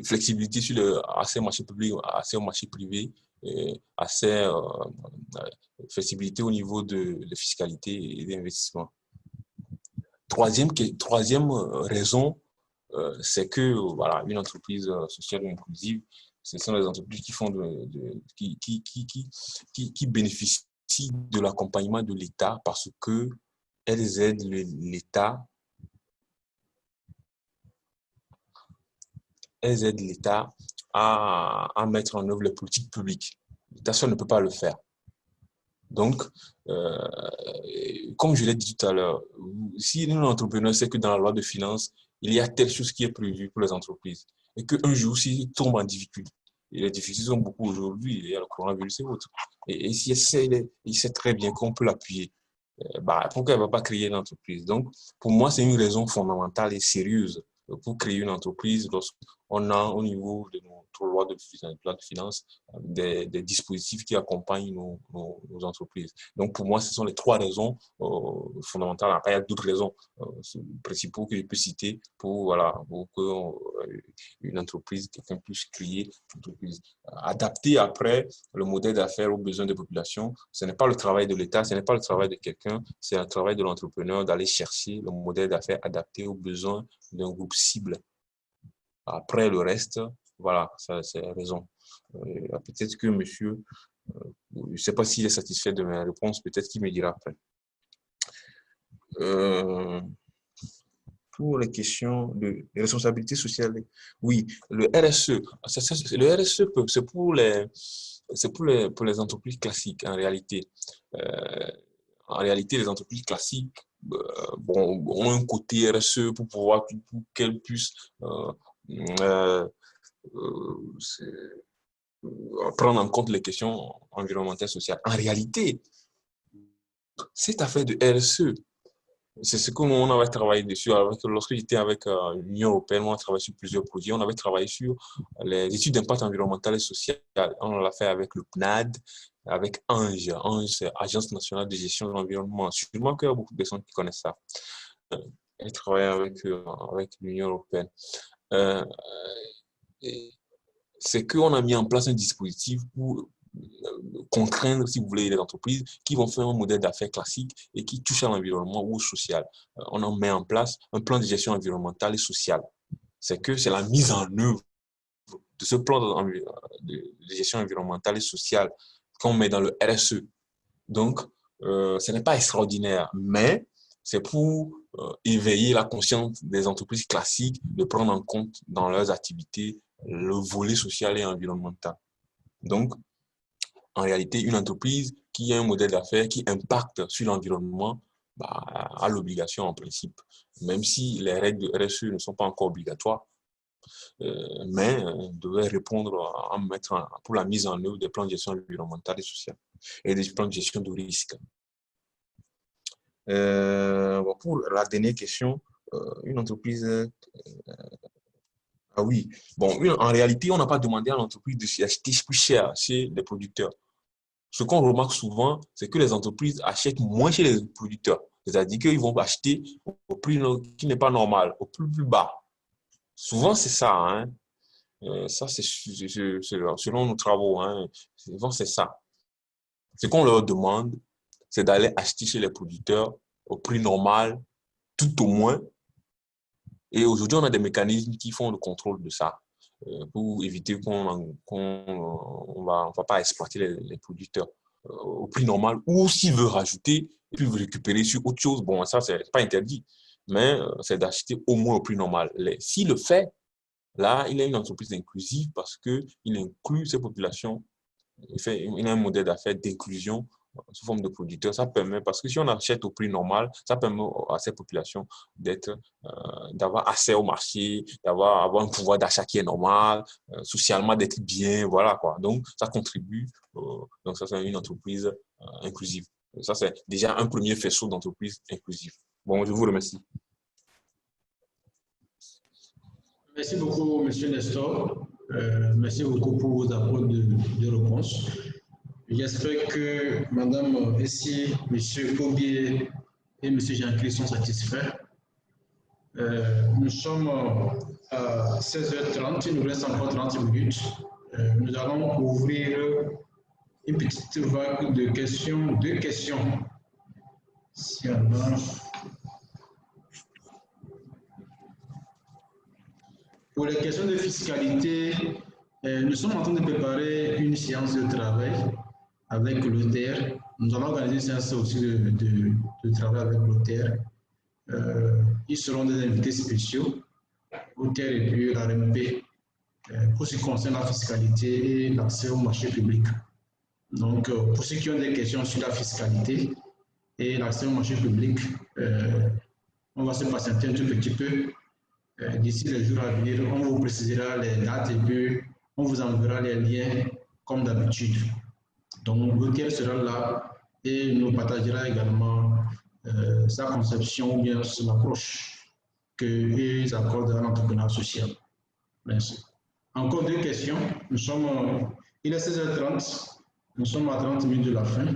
flexibilité sur l'accès au marché public, accès au marché privé, flexibilité au niveau de fiscalité et d'investissement. Troisième raison, c'est que voilà, une entreprise sociale ou inclusive, ce sont les entreprises qui bénéficient de l'accompagnement de l'État parce qu'elles aident l'État à mettre en œuvre les politiques publiques. L'État seul ne peut pas le faire. Donc, comme je l'ai dit tout à l'heure, si un entrepreneur sait que dans la loi de finances, il y a telle chose qui est prévue pour les entreprises et qu'un jour, s'il tombe en difficulté, et les difficultés sont beaucoup aujourd'hui, il y a le coronavirus et autres, et s'il il sait très bien qu'on peut l'appuyer, pourquoi il ne va pas créer une entreprise? Donc, pour moi, c'est une raison fondamentale et sérieuse pour créer une entreprise lorsqu'on a au niveau de notre loi de finances des dispositifs qui accompagnent nos entreprises. Donc, pour moi, ce sont les 3 raisons fondamentales. Après, il y a d'autres raisons principaux que je peux citer pour qu'une entreprise, quelqu'un puisse créer une entreprise. Adapter après le modèle d'affaires aux besoins des populations, ce n'est pas le travail de l'État, ce n'est pas le travail de quelqu'un, c'est un travail de l'entrepreneur d'aller chercher le modèle d'affaires adapté aux besoins d'un groupe cible. Après le reste, voilà, ça c'est la raison. Peut-être que monsieur, je ne sais pas s'il est satisfait de mes réponses, peut-être qu'il me dira après. Pour les questions de responsabilité sociale, oui, le RSE, c'est pour les entreprises classiques en réalité. En réalité, les entreprises classiques ont un côté RSE pour qu'elles puissent prendre en compte les questions environnementales et sociales. En réalité, cette affaire de RSE, c'est ce que nous, on avait travaillé dessus. Lorsque j'étais avec l'Union européenne, on a travaillé sur plusieurs projets. On avait travaillé sur les études d'impact environnemental et social. On l'a fait avec le PNAD, avec ANGE. ANGE, c'est Agence nationale de gestion de l'environnement. Sûrement qu'il y a beaucoup de personnes qui connaissent ça. Elle travaille avec l'Union européenne. C'est qu'on a mis en place un dispositif pour contraindre, si vous voulez, les entreprises qui vont faire un modèle d'affaires classique et qui touche à l'environnement ou au social. On en met en place un plan de gestion environnementale et sociale. C'est la mise en œuvre de ce plan de gestion environnementale et sociale qu'on met dans le RSE. Donc, ce n'est pas extraordinaire, mais c'est pour éveiller la conscience des entreprises classiques de prendre en compte dans leurs activités le volet social et environnemental. Donc, en réalité, une entreprise qui a un modèle d'affaires qui impacte sur l'environnement a l'obligation en principe, même si les règles de RSE ne sont pas encore obligatoires, mais devrait répondre pour la mise en œuvre des plans de gestion environnementale et sociale et des plans de gestion de risque. Pour la dernière question, une entreprise... ah oui, en réalité, on n'a pas demandé à l'entreprise d'acheter plus cher chez les producteurs. Ce qu'on remarque souvent, c'est que les entreprises achètent moins chez les producteurs. C'est-à-dire qu'ils vont acheter au prix qui n'est pas normal, au plus bas. Souvent, c'est ça. Hein. Ça, c'est selon nos travaux. Hein. Souvent, c'est ça. Ce qu'on leur demande, c'est d'aller acheter chez les producteurs au prix normal, tout au moins. Et aujourd'hui, on a des mécanismes qui font le contrôle de ça pour éviter qu'on va pas exploiter les producteurs au prix normal, ou s'il veut rajouter, il peut récupérer sur autre chose. Bon, ça, c'est pas interdit, mais c'est d'acheter au moins au prix normal. S'il le fait, là, il a une entreprise inclusive parce qu'il inclut ces populations. Il a un modèle d'affaires d'inclusion sous forme de producteurs. Ça permet, parce que si on achète au prix normal, ça permet à ces populations d'avoir accès au marché, avoir un pouvoir d'achat qui est normal, socialement d'être bien, voilà quoi. Donc, ça contribue. Donc, ça, c'est une entreprise inclusive. Ça, c'est déjà un premier faisceau d'entreprise inclusive. Bon, je vous remercie. Merci beaucoup, M. Nestor. Merci beaucoup pour vos apports de réponse. J'espère que Mme Essie, M. Kobier et M. Jean-Christ sont satisfaits. Nous sommes à 16h30, il nous reste encore 30 minutes. Nous allons ouvrir une petite vague de questions, 2 questions. Si on a... Pour les questions de fiscalité, nous sommes en train de préparer une séance de travail avec l'OTR. Nous allons organiser une séance aussi de travail avec l'OTR. Ils seront des invités spéciaux, OTR et puis l'ARMP, pour ce qui concerne la fiscalité et l'accès au marché public. Donc, pour ceux qui ont des questions sur la fiscalité et l'accès au marché public, on va se patienter un tout petit peu. D'ici les jours à venir, on vous précisera les dates et puis on vous enverra les liens comme d'habitude. Donc, l'OTR sera là et nous partagera également sa conception ou bien l'approche qu'ils accordent à l'entrepreneuriat social. Merci. Encore 2 questions. Il est 16h30. Nous sommes à 30 minutes de la fin.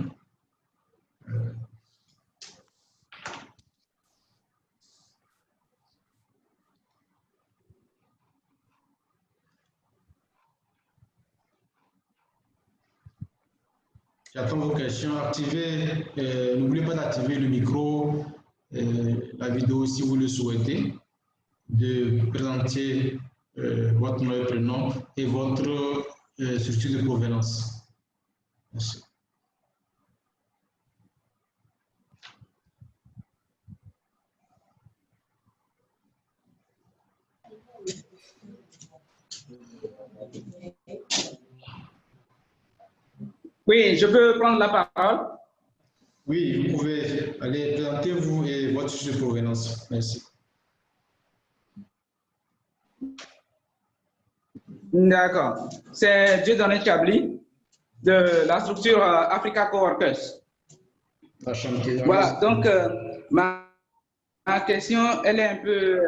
J'attends vos questions. N'oubliez pas d'activer le micro, la vidéo si vous le souhaitez, de présenter votre nom et prénom et votre structure de provenance. Merci. Oui, je peux prendre la parole. Oui, vous pouvez aller présenter-vous et votre structure de provenance. Merci. D'accord. C'est Dieudonné Chabli de la structure Africa Coworkers. Voilà, donc ma question, elle est un peu,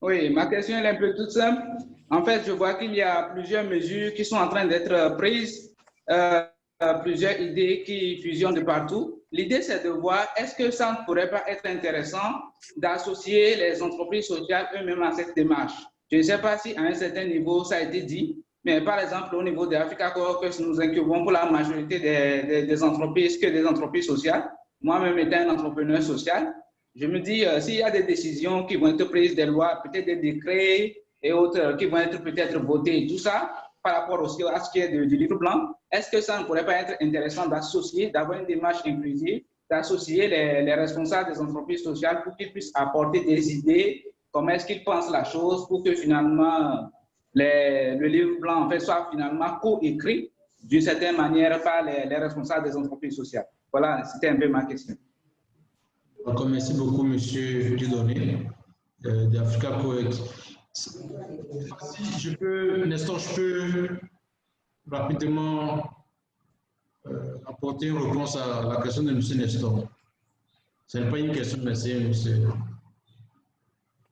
oui, ma question elle est un peu toute simple. En fait, je vois qu'il y a plusieurs mesures qui sont en train d'être prises, plusieurs idées qui fusionnent de partout. L'idée, c'est de voir est-ce que ça ne pourrait pas être intéressant d'associer les entreprises sociales eux-mêmes à cette démarche. Je ne sais pas si à un certain niveau ça a été dit, mais par exemple, au niveau de Africa Coworkers, nous incubons pour la majorité des entreprises que des entreprises sociales. Moi-même étant un entrepreneur social, je me dis, s'il y a des décisions qui vont être prises, des lois, peut-être des décrets et autres qui vont être peut-être votés, tout ça, par rapport aussi à ce qui est du livre blanc, est-ce que ça ne pourrait pas être intéressant d'associer, d'avoir une démarche inclusive, d'associer les responsables des entreprises sociales pour qu'ils puissent apporter des idées, comment est-ce qu'ils pensent la chose, pour que finalement le livre blanc en fait, soit finalement co-écrit d'une certaine manière par les responsables des entreprises sociales. Voilà, c'était un peu ma question. D'accord, merci beaucoup, monsieur Dieudonné d'Africa Coworkers. Si je peux, Nestor, je peux rapidement apporter une réponse à la question de monsieur Nestor. Ce n'est pas une question, mais c'est monsieur.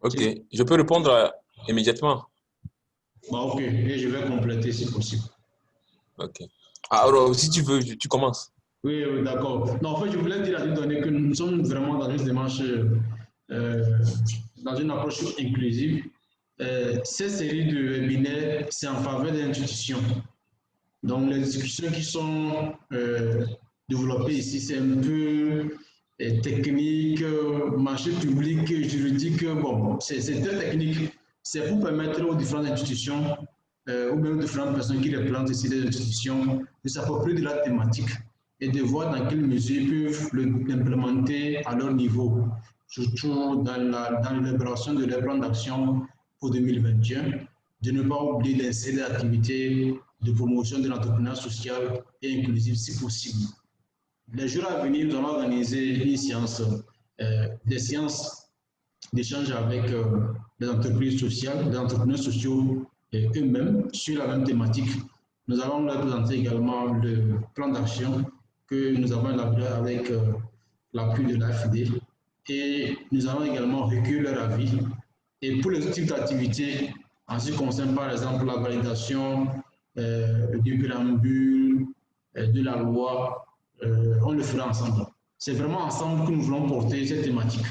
Ok, je peux répondre immédiatement. Bah, ok, et je vais compléter si possible. Ok. Alors, si tu veux, tu commences. Oui, d'accord. Non, en fait, je voulais dire à Dieudonné que nous sommes vraiment dans une démarche, dans une approche inclusive. Cette série de webinaires, c'est en faveur des institutions. Donc, les discussions qui sont développées ici, c'est un peu technique, marché public, juridique. Bon, c'est très technique. C'est pour permettre aux différentes institutions ou même aux différentes personnes qui représentent ici des institutions de s'approprier de la thématique et de voir dans quelle mesure ils peuvent l'implémenter à leur niveau, surtout dans l'élaboration de leur plan d'action pour 2021, de ne pas oublier d'insérer des activités de promotion de l'entrepreneuriat social et inclusif si possible. Les jours à venir, nous allons organiser une séance, des séances d'échange avec les entreprises sociales, les entrepreneurs sociaux eux-mêmes sur la même thématique. Nous allons leur présenter également le plan d'action que nous avons élaboré avec l'appui de l'AFD et nous allons également recueillir leur avis. Et pour les autres types d'activités, en ce qui concerne par exemple la validation du préambule, de la loi, on le fera ensemble. C'est vraiment ensemble que nous voulons porter cette thématique.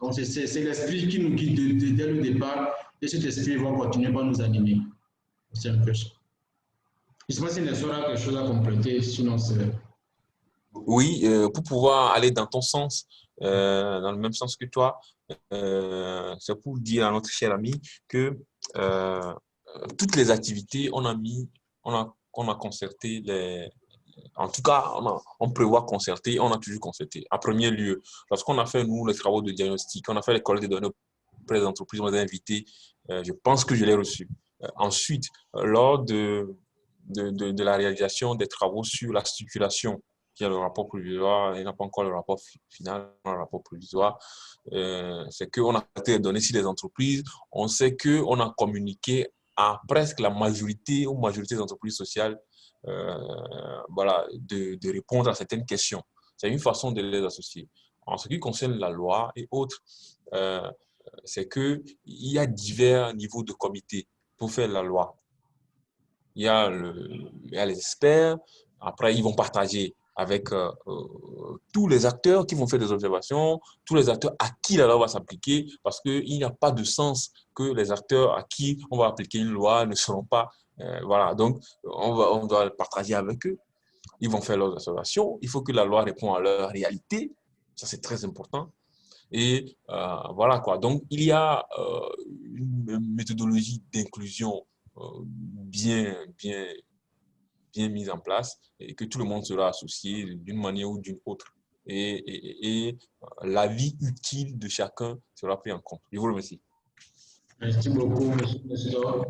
Donc c'est l'esprit qui nous guide dès le départ et cet esprit va continuer par nous animer. C'est un peu ça. Je ne sais pas s'il y aura quelque chose à compléter, sinon c'est... Oui, pour pouvoir aller dans ton sens, dans le même sens que toi, c'est pour dire à notre cher ami que toutes les activités, on a concerté en tout cas, on prévoit concerter, on a toujours concerté. En premier lieu, lorsqu'on a fait, nous, les travaux de diagnostic, on a fait les collectes de données auprès des entreprises, on les a invités, je pense que je l'ai reçu. Ensuite, lors de la réalisation des travaux sur la circulation, qui a le rapport provisoire, il n'a pas encore le rapport final, le rapport provisoire, c'est qu'on a collecté les données sur les entreprises, on sait qu'on a communiqué à presque la majorité ou majorité des entreprises sociales voilà, de répondre à certaines questions. C'est une façon de les associer. En ce qui concerne la loi et autres, c'est qu'il y a divers niveaux de comités pour faire la loi. Il y a les experts, après ils vont partager avec tous les acteurs qui vont faire des observations, tous les acteurs à qui la loi va s'appliquer, parce qu'il n'y a pas de sens que les acteurs à qui on va appliquer une loi ne seront pas... voilà, donc on doit partager avec eux. Ils vont faire leurs observations. Il faut que la loi réponde à leur réalité. Ça, c'est très important. Et voilà quoi. Donc, il y a une méthodologie d'inclusion bien mise en place et que tout le monde sera associé d'une manière ou d'une autre. Et l'avis utile de chacun sera pris en compte. Je vous remercie. Merci beaucoup, monsieur Nestor.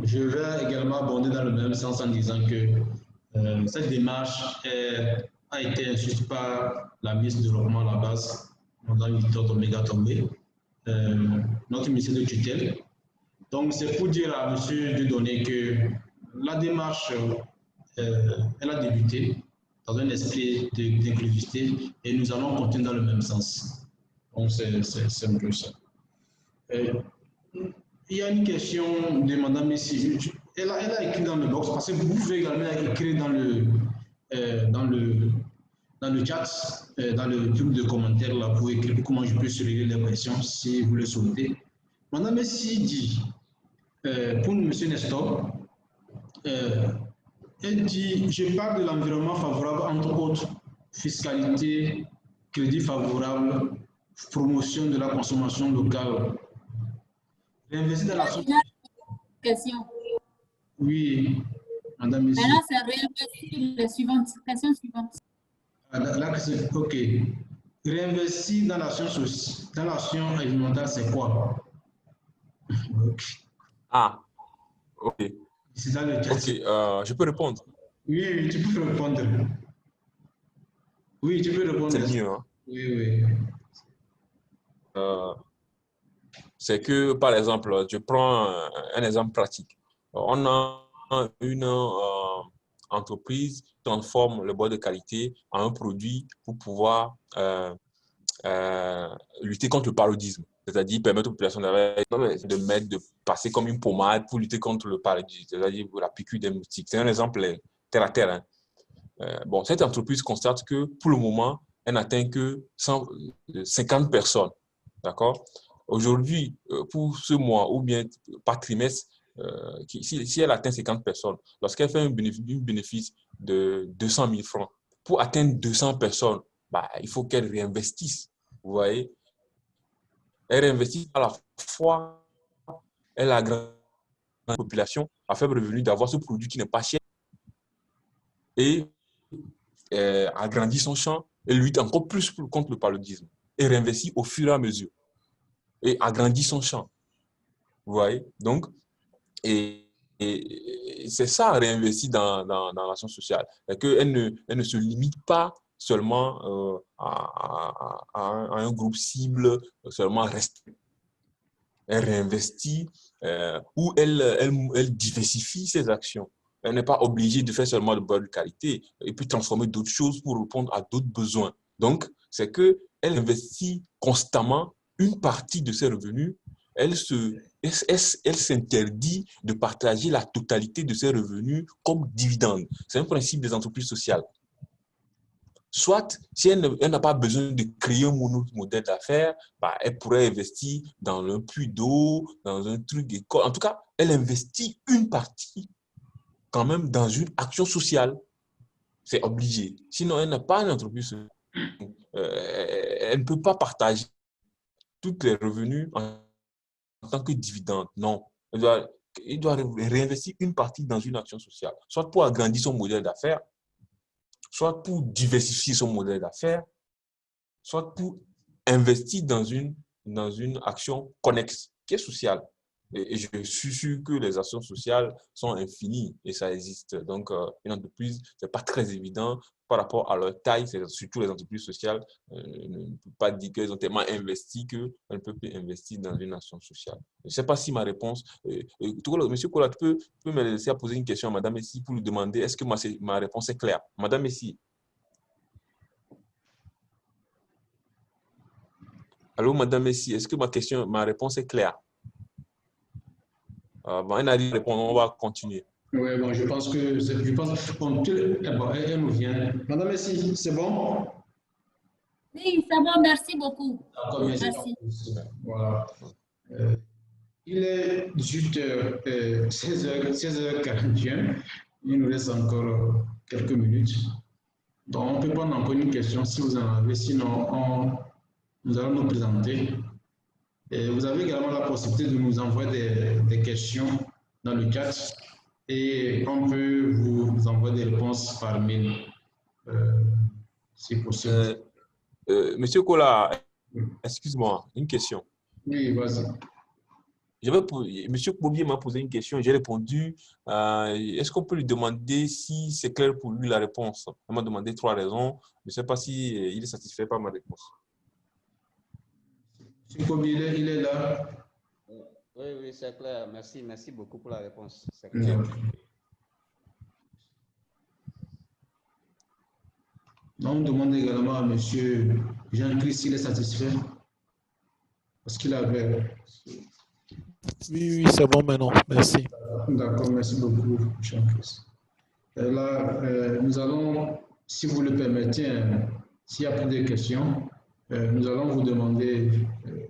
Je vais également abonder dans le même sens en disant que cette démarche a été insufflée par la ministre du Développement à la base, Mme Victor Omega Tombé, notre ministre de tutelle. Donc, c'est pour dire à M. Dieudonné que la démarche, elle a débuté dans un esprit d'inclusivité et nous allons continuer dans le même sens. Donc, c'est un peu ça. Il y a une question de Mme Messi. Elle a écrit dans le box, parce que vous pouvez également écrire dans le chat, dans le truc de commentaires, là, pour écrire comment je peux surveiller les questions si vous le souhaitez. Mme Messi dit, pour M. Nestor, elle dit, je parle de l'environnement favorable, entre autres, fiscalité, crédit favorable, promotion de la consommation locale. Réinvestir dans la question. Oui, Madame Messi. Maintenant, c'est réinvestir les suivantes. Question suivante. Là, ok. Réinvestir dans l'action alimentaire, c'est quoi? Okay. Ah, ok. C'est dans le chat. Ok, je peux répondre. Oui, tu peux répondre. Oui, tu peux répondre. C'est mieux, hein? Oui. C'est que, par exemple, je prends un exemple pratique. On a une entreprise qui transforme le bois de qualité en un produit pour pouvoir lutter contre le paludisme. C'est-à-dire permettre aux populations de passer comme une pommade pour lutter contre le paludisme, c'est-à-dire la piqûre des moustiques. C'est un exemple terre à terre. Hein. Bon, cette entreprise constate que pour le moment, elle n'atteint que 50 personnes. D'accord? Aujourd'hui, pour ce mois ou bien par trimestre, si elle atteint 50 personnes, lorsqu'elle fait un bénéfice de 200 000 francs, pour atteindre 200 personnes, il faut qu'elle réinvestisse. Vous voyez? Elle réinvestit à la fois, elle agrandit la population à faible revenu d'avoir ce produit qui n'est pas cher et agrandit son champ et lutte encore plus contre le paludisme et réinvestit au fur et à mesure et agrandit son champ. Vous voyez? Donc, et c'est ça, réinvestir dans l'action sociale. Elle ne se limite pas seulement à un groupe cible, seulement restreint. Elle réinvestit ou elle diversifie ses actions. Elle n'est pas obligée de faire seulement de bonne qualité et puis transformer d'autres choses pour répondre à d'autres besoins. Donc, c'est qu'elle investit constamment une partie de ses revenus. Elle s'interdit de partager la totalité de ses revenus comme dividende. C'est un principe des entreprises sociales. Soit, si elle n'a pas besoin de créer un modèle d'affaires, elle pourrait investir dans un puits d'eau, dans un truc d'école. En tout cas, elle investit une partie quand même dans une action sociale. C'est obligé. Sinon, elle n'a pas une entreprise. Elle ne peut pas partager tous les revenus en tant que dividende. Non. Il doit réinvestir une partie dans une action sociale, soit pour agrandir son modèle d'affaires, soit pour diversifier son modèle d'affaires, soit pour investir dans une action connexe, qui est sociale. Et je suis sûr que les actions sociales sont infinies et ça existe. Donc, une entreprise, ce n'est pas très évident par rapport à leur taille, surtout les entreprises sociales, ne peut pas dire qu'elles ont tellement investi qu'elles ne peuvent plus investir dans une action sociale. Je ne sais pas si ma réponse... Monsieur Kola, tu peux me laisser poser une question à Mme Messi pour lui demander est-ce que ma réponse est claire? Mme Messi. Allô, Mme Messi, est-ce que ma réponse est claire? Elle a dit répondre, on va continuer. Oui, bon, je pense que elle nous vient. Madame Messi, c'est bon? Oui, c'est bon, merci beaucoup. Merci. Voilà. Il est 16h41. Il nous reste encore quelques minutes. Donc, on peut prendre encore une question si vous en avez. Sinon, nous allons nous présenter. Et vous avez également la possibilité de nous envoyer des questions dans le chat et on peut vous envoyer des réponses par mail, si possible. Monsieur Kola, excuse-moi, une question. Oui, vas-y. Monsieur Bobier m'a posé une question, j'ai répondu. Est-ce qu'on peut lui demander si c'est clair pour lui la réponse? Il m'a demandé 3 raisons. Je ne sais pas si il est satisfait par ma réponse. Monsieur Bobier, il est là. Oui, oui, c'est clair. Merci, merci beaucoup pour la réponse. C'est clair. On demande également à M. Jean-Christ s'il est satisfait. Parce qu'il avait... Oui, c'est bon maintenant. Merci. D'accord, merci beaucoup, Jean-Christ. Là, nous allons, si vous le permettez, s'il n'y a plus de questions, nous allons vous demander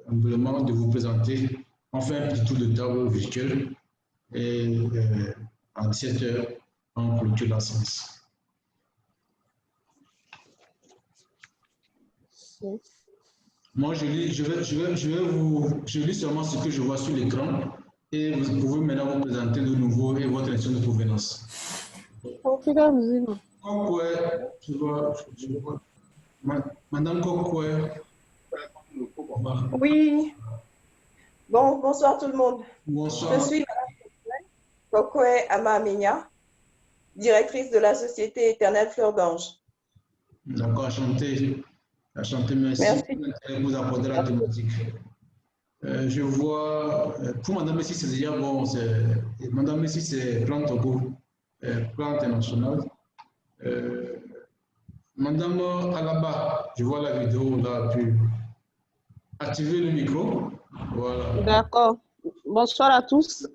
humblement de vous présenter. On fait un petit tour de table virtuel et à 17h, on clôture la séance. Moi, je lis seulement ce que je vois sur l'écran et vous pouvez maintenant vous présenter de nouveau et votre nation de provenance. Madame Kokwe. Oui. Bon, bonsoir tout le monde. Bonsoir. Je suis Madame Kokwe Amaminia, directrice de la société Éternelle Fleur d'Ange. D'accord, enchanté. Enchanté, merci pour vous apporter la thématique. Je vois, pour Madame Messi, c'est déjà bon, Madame Messi, c'est Plan Togo, Plan international. Madame Alaba, je vois la vidéo là, puis activez le micro. Voilà. D'accord. Bonsoir à tous.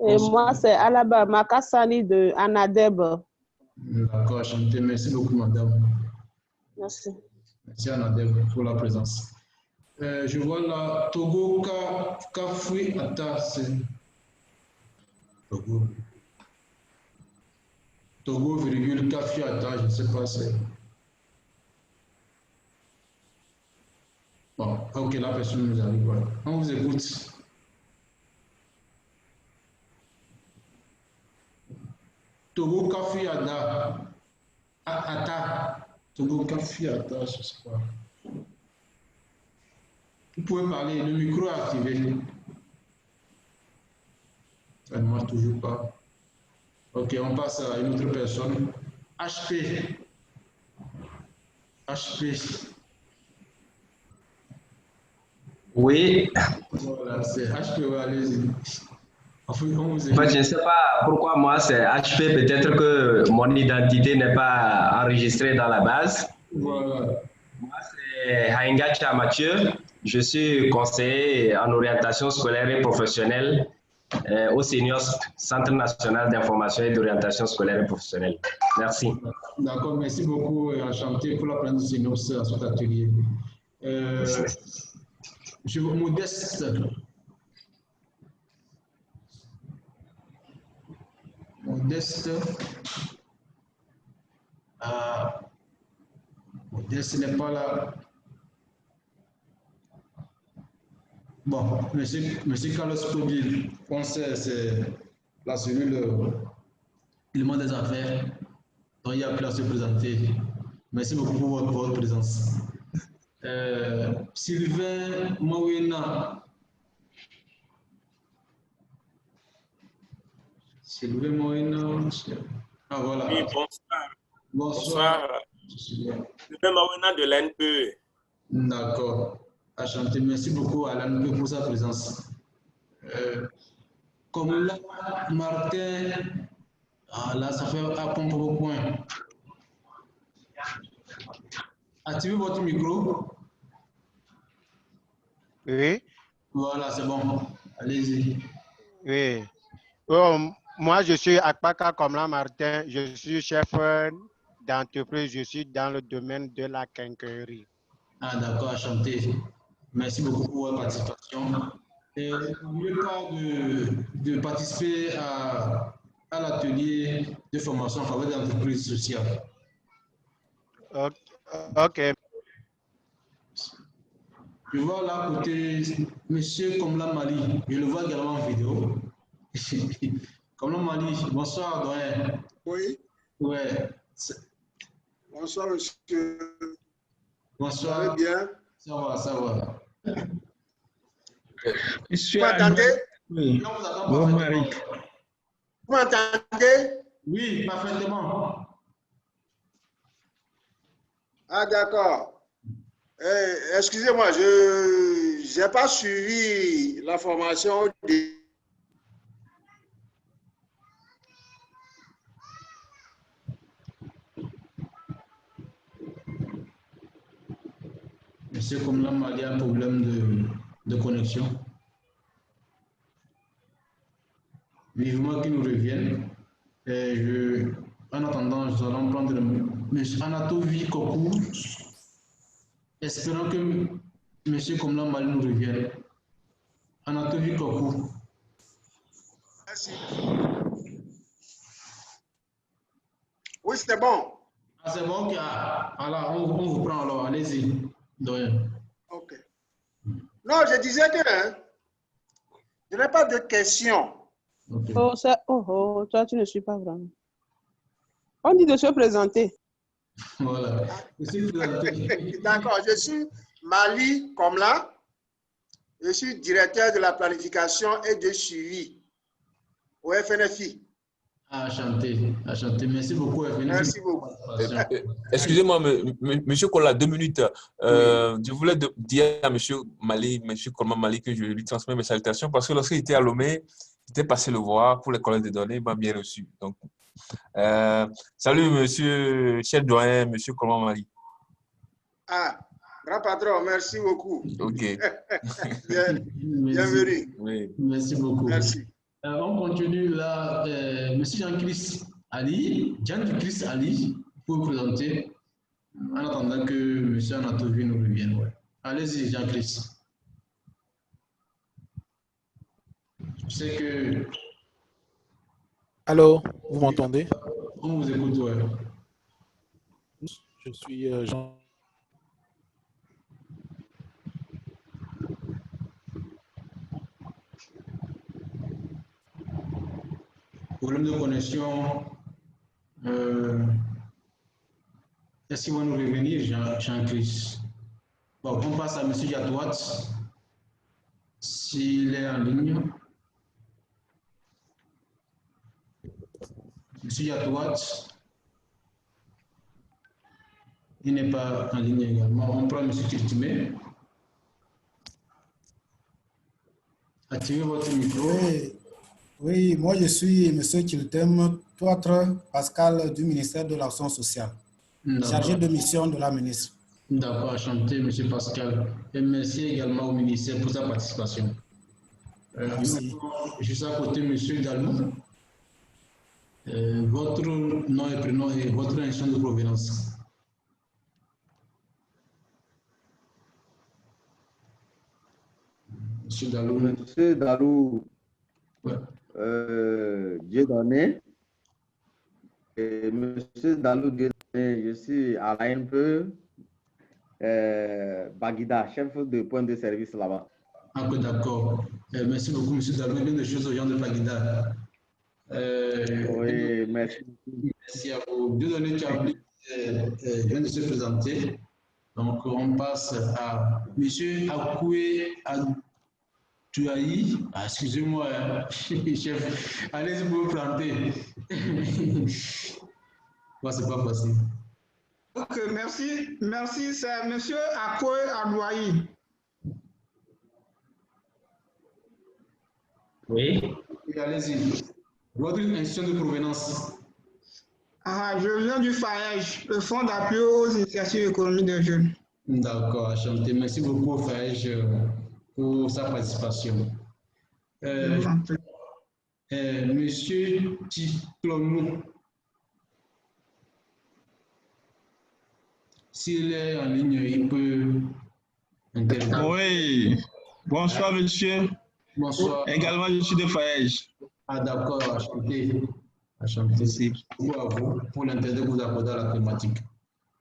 Et moi, c'est Alaba Makassani de Anadeb. D'accord, enchanté. Merci beaucoup, madame. Merci. Merci, Anadeb, pour la présence. Je vois là, Togo Kafui Ata. Togo, virgule, Kafui Ata, je ne sais pas. Bon, ok, la personne nous arrive. Voilà. On vous écoute. Togo Kafui Ata. Togo Kafui Ata, je ne sais pas. Vous pouvez parler, le micro est activé. Ça ne marche toujours pas. Ok, on passe à une autre personne. HP. Oui. Voilà, c'est HP, allez-y. En fait, je ne sais pas pourquoi moi c'est HP, peut-être que mon identité n'est pas enregistrée dans la base. Voilà. Moi c'est Haingacha Mathieu, je suis conseiller en orientation scolaire et professionnelle au CENIOS, Centre national d'information et d'orientation scolaire et professionnelle. Merci. D'accord, merci beaucoup et enchanté pour la présence du CENIOS à cet atelier. Je vous modeste. Modeste n'est pas là. Bon, monsieur Carlos Kobil, on sait, c'est la cellule élément des affaires, donc il n'y a plus à se présenter. Merci beaucoup pour votre présence. Sylvain Mawena. Ah voilà. Oui, bonsoir. Bonsoir. Sylvain Mawena de l'ANPE. D'accord. Enchanté. Merci beaucoup à l'ANPE pour sa présence. Comme là, Martin, là, ça fait à pompe au point. Activez votre micro. Oui. Voilà, c'est bon. Allez-y. Oui. Moi, je suis Akpaka Komla Martin. Je suis chef d'entreprise. Je suis dans le domaine de la quincaillerie. Ah, d'accord, enchanté. Merci beaucoup pour votre participation. Et n'oubliez pas de participer à l'atelier de formation en faveur des entreprises sociales. OK. Je vois là à côté monsieur Komla Mali. Je le vois également en vidéo. Komla Mali, bonsoir, doyen. Oui. Ouais. Bonsoir, monsieur. Bonsoir. Vous allez bien? Ça va, ça va. Vous m'entendez? Oui. Non, vous m'entendez? Vous m'entendez? Oui, parfaitement. Ah, d'accord. Excusez-moi, je n'ai pas suivi la formation Monsieur Komlam, il y a un problème de connexion. Vivement qu'il nous revienne. En attendant, nous allons prendre M. Anatovi Kokou, espérant que M. Komlam Mali nous revienne. Anatovi Kokou. Merci. Oui, c'est bon. Ah, c'est bon, alors on vous prend alors, allez-y. Ok. Non, je disais que je n'ai pas de questions. Okay. Toi, tu ne suis pas vraiment. On dit de se présenter. Voilà. D'accord, je suis Mali Komla. Je suis directeur de la planification et de suivi au FNFI. Enchanté. Merci beaucoup, FNFI. Merci beaucoup. Excusez-moi, monsieur Kola, 2 minutes. Oui. Je voulais dire à monsieur Kolma Mali, que je lui transmets mes salutations parce que lorsqu'il était à Lomé, j'étais passé le voir pour les collèges de données, il m'a bien reçu. Donc, salut, monsieur chef doyen, monsieur Kolma Mali. Ah, grand patron, merci beaucoup. Ok. Bienvenue. Oui. Merci beaucoup. Merci. On continue là. Monsieur Jean-Christ Ali, Jean-Christ Ali, pour vous présenter, en attendant que monsieur Anatovi nous revienne. Ouais. Allez-y, Jean-Christ. Je sais que... Allô, vous m'entendez? On vous écoute, ouais. Je suis Jean. Problème de connexion. Est-ce qu'il va nous revenir, Jean-Christ? Bon, on passe à M. Yatouat, s'il est en ligne. M. Yatouat, il n'est pas en ligne également. On prend M. Kirtimé. Activez votre micro. Oui, moi je suis M. Kiltem Toitre Pascal du ministère de l'Action sociale, chargé de mission de la ministre. D'accord, enchanté M. Pascal. Et merci également au ministère pour sa participation. Merci. Juste à côté, M. Dalmou. Votre nom et prénom et votre nation de provenance. Monsieur Dalou. Monsieur Dalou, ouais. Dieudonné. Et Monsieur Dalou Dieudonné, je suis à l'ANPE, Baguida, chef de point de service là-bas. Ah, d'accord. Merci beaucoup, Monsieur Dalou. Bien de choses aux gens de Baguida. Oui, merci. Merci à vous. Dieudonné Kabli vient de se présenter. Donc, on passe à Monsieur Akoué Touaï. Ah, excusez-moi, chef. Allez-y pour vous planter. Moi, c'est pas facile. Ok, merci. Merci, c'est Monsieur Akoué Adouaï. Oui. Allez-y. Votre institution de provenance. Ah, je viens du FAEJ, le Fonds d'appui aux initiatives économiques des jeunes. D'accord, enchanté. Merci beaucoup au FAEJ pour sa participation. Monsieur Tiklonou, s'il est en ligne, il peut intervenir. Oui, bonsoir monsieur. Bonsoir. Également, je suis de FAEJ. Ah d'accord, enchanté. Enchanté. Merci beaucoup à vous pour l'intérêt que vous accordez à la thématique.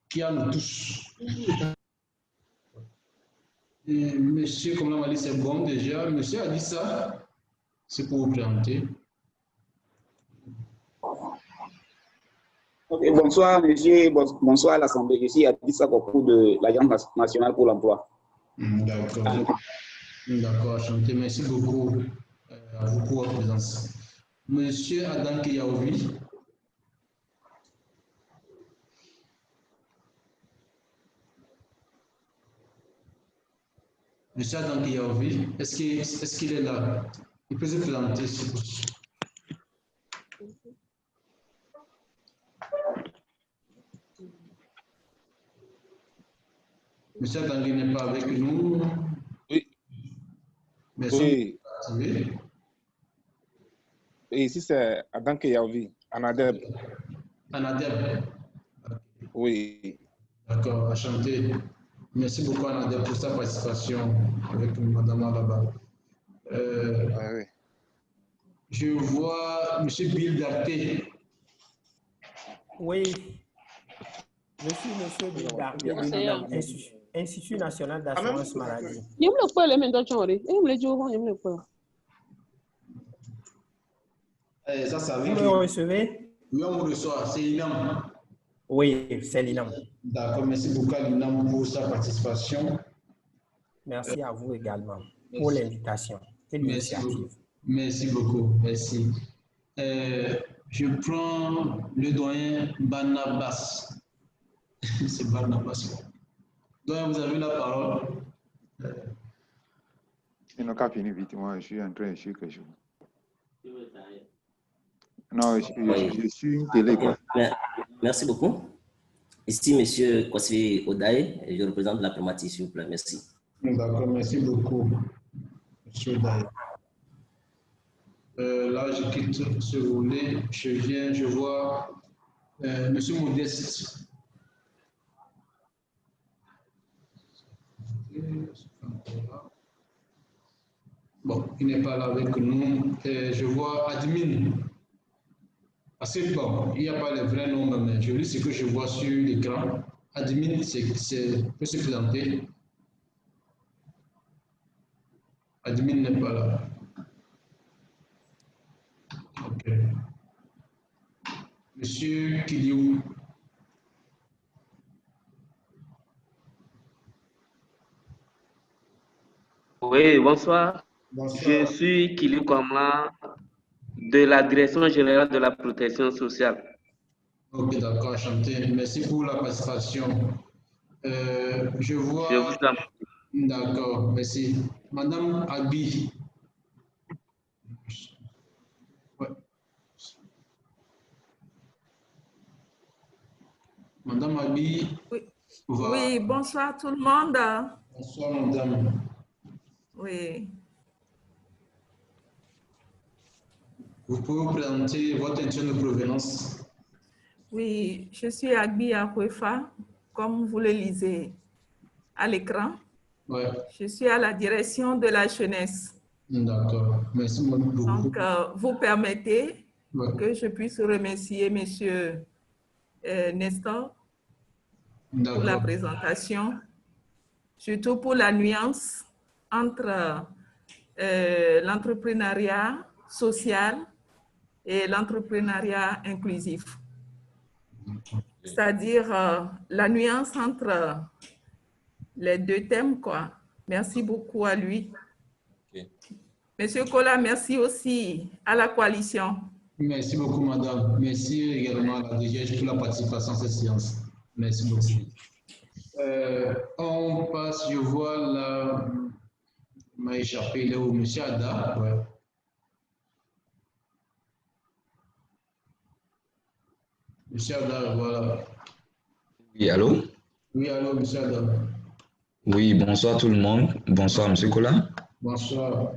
Qui a nous tous. Monsieur Komla, c'est bon déjà. Monsieur a dit ça. C'est pour vous présenter. Okay, bonsoir, monsieur. Bonsoir à l'Assemblée. Je suis Adissa Kokou de l'Agence nationale pour l'emploi. D'accord. D'accord, enchanté. Merci beaucoup à vous pour votre présence. Monsieur Adam Kiyaoui. Monsieur Adam Kiyaoui, est-ce qu'il est là? Il peut se présenter, s'il vous plaît. Monsieur Tanguy n'est pas avec nous. Oui. Merci. Oui. Et ici, c'est Adam Keyaovi, Anadeb. Anadeb. Oui. D'accord, enchanté. Merci beaucoup, Anadeb, pour sa participation avec Madame Alaba. Oui. Je vois M. Bill Darté. Oui. Je suis M. Bill Darté de l'INAM, Institut national d'assurance maladie. Ça vous me recevez? Oui, on me reçoit. C'est l'INAM. Oui, c'est l'INAM. D'accord, merci beaucoup à l'INAM pour sa participation. Merci à vous également pour l'invitation et l'initiative. Merci beaucoup, merci. Je prends le doyen Barnabas. C'est Barnabas. Doyen, vous avez la parole. Il n'a qu'à finir vite, moi je suis en train de faire quelque chose. Non, je suis une télé. Quoi. Merci beaucoup. Ici, M. Kwasi Odaye, je représente la primatie, s'il vous plaît. Merci. D'accord, merci beaucoup, M. Odaye. Là, je quitte ce volet. Je vois M. Modeste. Bon, il n'est pas là avec nous. Je vois admin. Parce que bon, il n'y a pas le vrai nom, mais je lis ce que je vois sur l'écran. Admin, peut se présenter. Admin n'est pas là. Ok. Monsieur Kiliou. Oui, bonsoir. Bonsoir. Je suis Kiliou Kamla de la Direction générale de la protection sociale. Ok, d'accord, enchanté. Merci pour la participation. Je vois... Je vous en prie. D'accord, merci. Madame Abi. Ouais. Madame Abi. Oui. Oui, bonsoir tout le monde. Bonsoir, madame. Oui. Vous pouvez vous présenter votre intention de provenance? Oui, je suis Agbi Akwefa, comme vous le lisez à l'écran. Ouais. Je suis à la direction de la jeunesse. D'accord, merci beaucoup. Donc, vous permettez que je puisse remercier M. Nestor pour la présentation, surtout pour la nuance entre l'entrepreneuriat social et l'entrepreneuriat inclusif. C'est-à-dire la nuance entre les deux thèmes, quoi. Merci beaucoup à lui. Okay. Monsieur Kola, merci aussi à la coalition. Merci beaucoup, madame. Merci également à la DGH pour la participation à cette séance. Merci beaucoup. On passe, je vois là, m'a échappé, là où monsieur Ada. Ouais. Monsieur Ada, voilà. Oui, allô? Oui, allô, monsieur Ada. Oui, bonsoir tout le monde. Bonsoir, monsieur Kola. Bonsoir.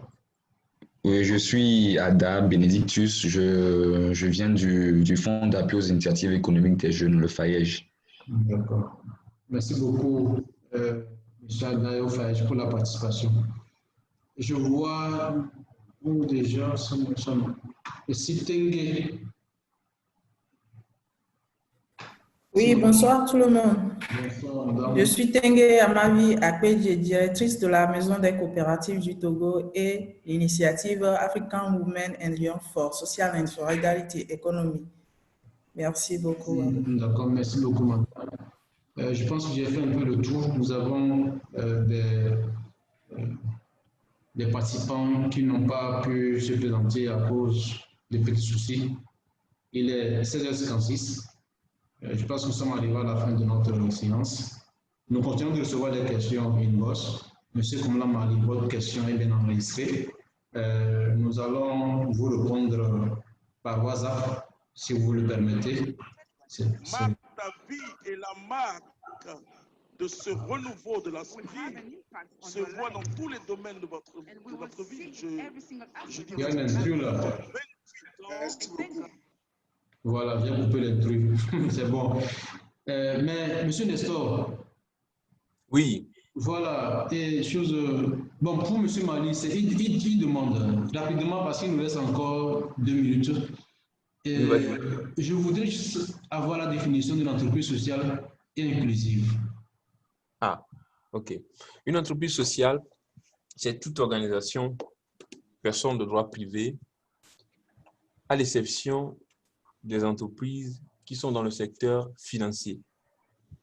Oui, je suis Ada Benedictus. Je viens du Fonds d'appui aux initiatives économiques des jeunes, le FAEJ. D'accord. Merci beaucoup, monsieur Ada et au FAEJ pour la participation. Je vois où déjà sommes ici Tengue. Oui, bonsoir tout le monde. Bonsoir, madame. Je suis Tengue Amavi Akpeje, directrice de la Maison des coopératives du Togo et l'initiative African Women and Young for Social and Solidarity Economy. Merci beaucoup. D'accord, merci beaucoup, madame. Je pense que j'ai fait un peu le tour. Nous avons des participants qui n'ont pas pu se présenter à cause de petits soucis. Il est 16h56. Je pense que nous sommes arrivés à la fin de notre séance. Nous continuons de recevoir des questions inbox. Monsieur Komla Mali, votre question est bien enregistrée. Nous allons vous répondre par WhatsApp, si vous le permettez. Marque ta vie et la marque de ce renouveau de l'esprit se voit dans tous les domaines de votre vie. Je dis il y a un intrus là. Voilà, viens couper l'intrus. C'est bon. Mais, monsieur Nestor. Oui. Voilà, et chose. Bon, pour monsieur Mali, il demande rapidement parce qu'il nous reste encore 2 minutes. Je voudrais juste avoir la définition de l'entreprise sociale et inclusive. Ah, ok. Une entreprise sociale, c'est toute organisation, personne de droit privé, à l'exception des entreprises qui sont dans le secteur financier.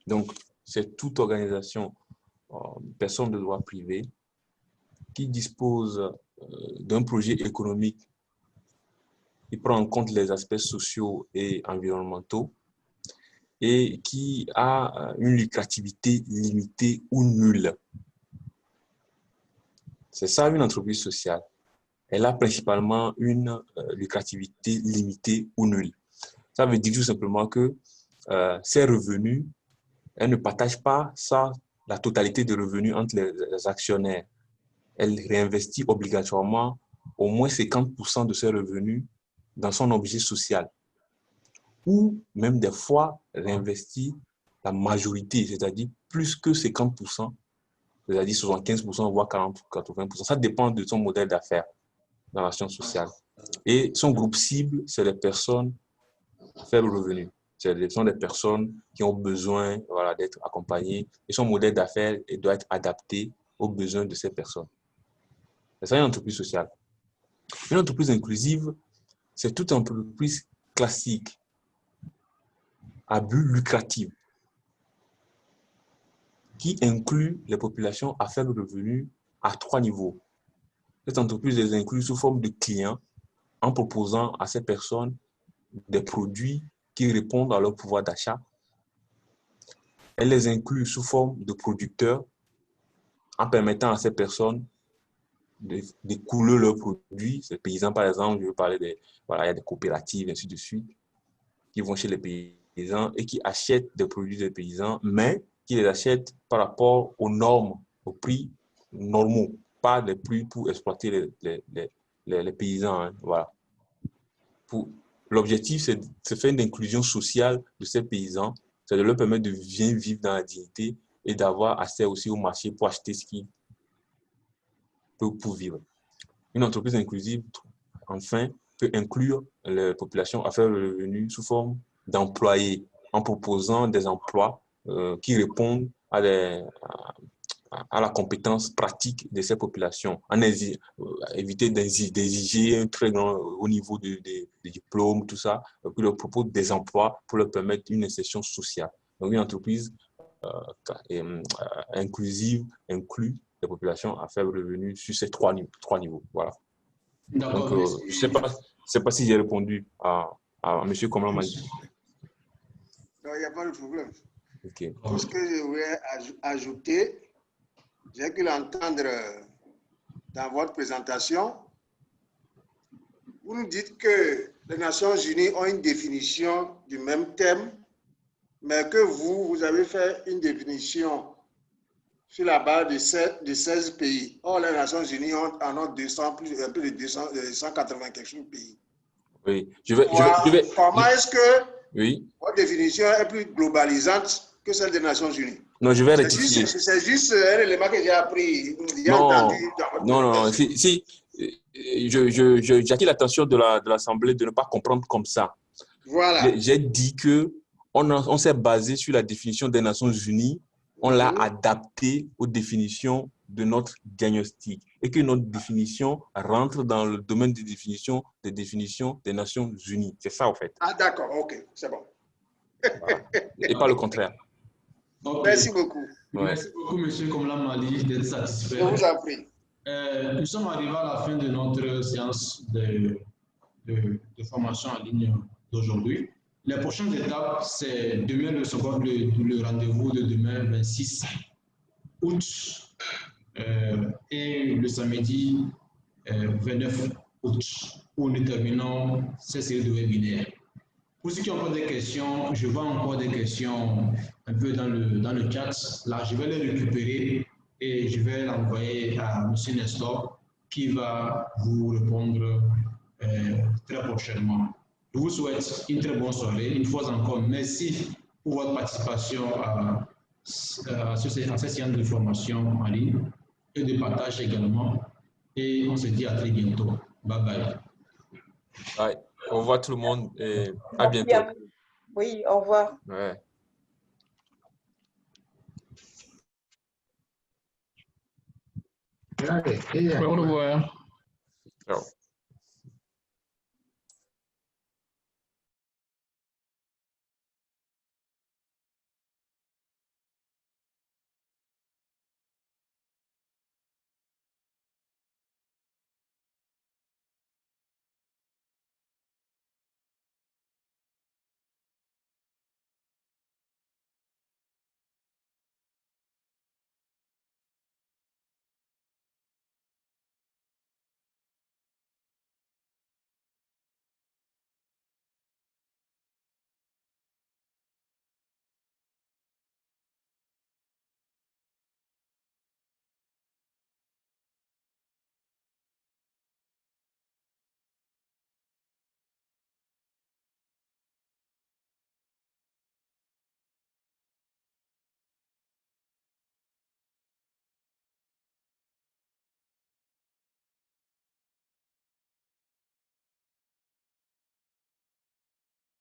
Donc, c'est toute organisation, personne de droit privé, qui dispose d'un projet économique qui prend en compte les aspects sociaux et environnementaux et qui a une lucrativité limitée ou nulle. C'est ça une entreprise sociale. Elle a principalement une lucrativité limitée ou nulle. Ça veut dire tout simplement que ses revenus, elle ne partage pas la totalité des revenus entre les actionnaires. Elle réinvestit obligatoirement au moins 50% de ses revenus dans son objet social. Ou même des fois réinvestit la majorité, c'est-à-dire plus que 50%, c'est-à-dire 75%, voire 40-80%. Ça dépend de son modèle d'affaires dans l'action sociale. Et son groupe cible, c'est les personnes à faible revenu. Ce sont des personnes qui ont besoin d'être accompagnées et son modèle d'affaires doit être adapté aux besoins de ces personnes. C'est ça une entreprise sociale. Une entreprise inclusive, c'est toute entreprise classique à but lucratif qui inclut les populations à faible revenu à 3 niveaux. Cette entreprise les inclut sous forme de clients en proposant à ces personnes des produits qui répondent à leur pouvoir d'achat. Elle les inclut sous forme de producteurs en permettant à ces personnes d'écouler leurs produits. Ces paysans, par exemple, je veux parler des, il y a des coopératives, ainsi de suite, qui vont chez les paysans et qui achètent des produits des paysans, mais qui les achètent par rapport aux normes, aux prix normaux, pas des prix pour exploiter les paysans. Hein, voilà. L'objectif, c'est de faire une inclusion sociale de ces paysans, c'est de leur permettre de bien vivre dans la dignité et d'avoir accès aussi au marché pour acheter ce qu'ils peuvent pour vivre. Une entreprise inclusive, enfin, peut inclure les populations à faible revenu sous forme d'employés, en proposant des emplois qui répondent à la compétence pratique de ces populations, en éviter d'exiger un très grand haut niveau de diplôme, tout ça, puis leur propose des emplois pour leur permettre une insertion sociale. Donc, une entreprise inclusive inclut les populations à faible revenu sur ces trois niveaux. Voilà. Donc, je ne sais pas si j'ai répondu à M. Komlan Mali. Non, il n'y a pas de problème. Okay. Tout ce que je voulais ajouter, j'ai pu l'entendre dans votre présentation. Vous nous dites que les Nations Unies ont une définition du même thème, mais que vous avez fait une définition sur la base de 16 pays. Or, les Nations Unies en ont un peu de 180 quelque chose de pays. Oui. Comment est-ce que oui. votre définition est plus globalisante que celle des Nations Unies? Non, je vais rectifier. C'est juste un élément que j'ai appris. Non. Si, j'attire l'attention de l'Assemblée de ne pas comprendre comme ça. Voilà. J'ai dit qu'on s'est basé sur la définition des Nations Unies, on l'a adapté aux définitions de notre diagnostic et que notre définition rentre dans le domaine des définitions des Nations Unies. C'est ça, en fait. Ah, d'accord, ok, c'est bon. Voilà. Et pas le contraire. Okay. Merci beaucoup. Ouais. Merci beaucoup, M. Komlan Mali, d'être satisfait. Je vous en prie. Nous sommes arrivés à la fin de notre séance de formation en ligne d'aujourd'hui. Les prochaines étapes, c'est demain le rendez-vous de demain, 26 août, et le samedi 29 août, où nous terminons cette série de webinaires. Pour ceux qui ont encore des questions, je vois encore des questions un peu dans le chat. Là, je vais les récupérer et je vais l'envoyer à M. Nestor qui va vous répondre très prochainement. Je vous souhaite une très bonne soirée. Une fois encore, merci pour votre participation à cette séance de formation en ligne et de partage également. Et on se dit à très bientôt. Bye bye. Bye. Au revoir tout le monde et à bientôt. Oui, au revoir. Ouais. Au revoir. Ciao.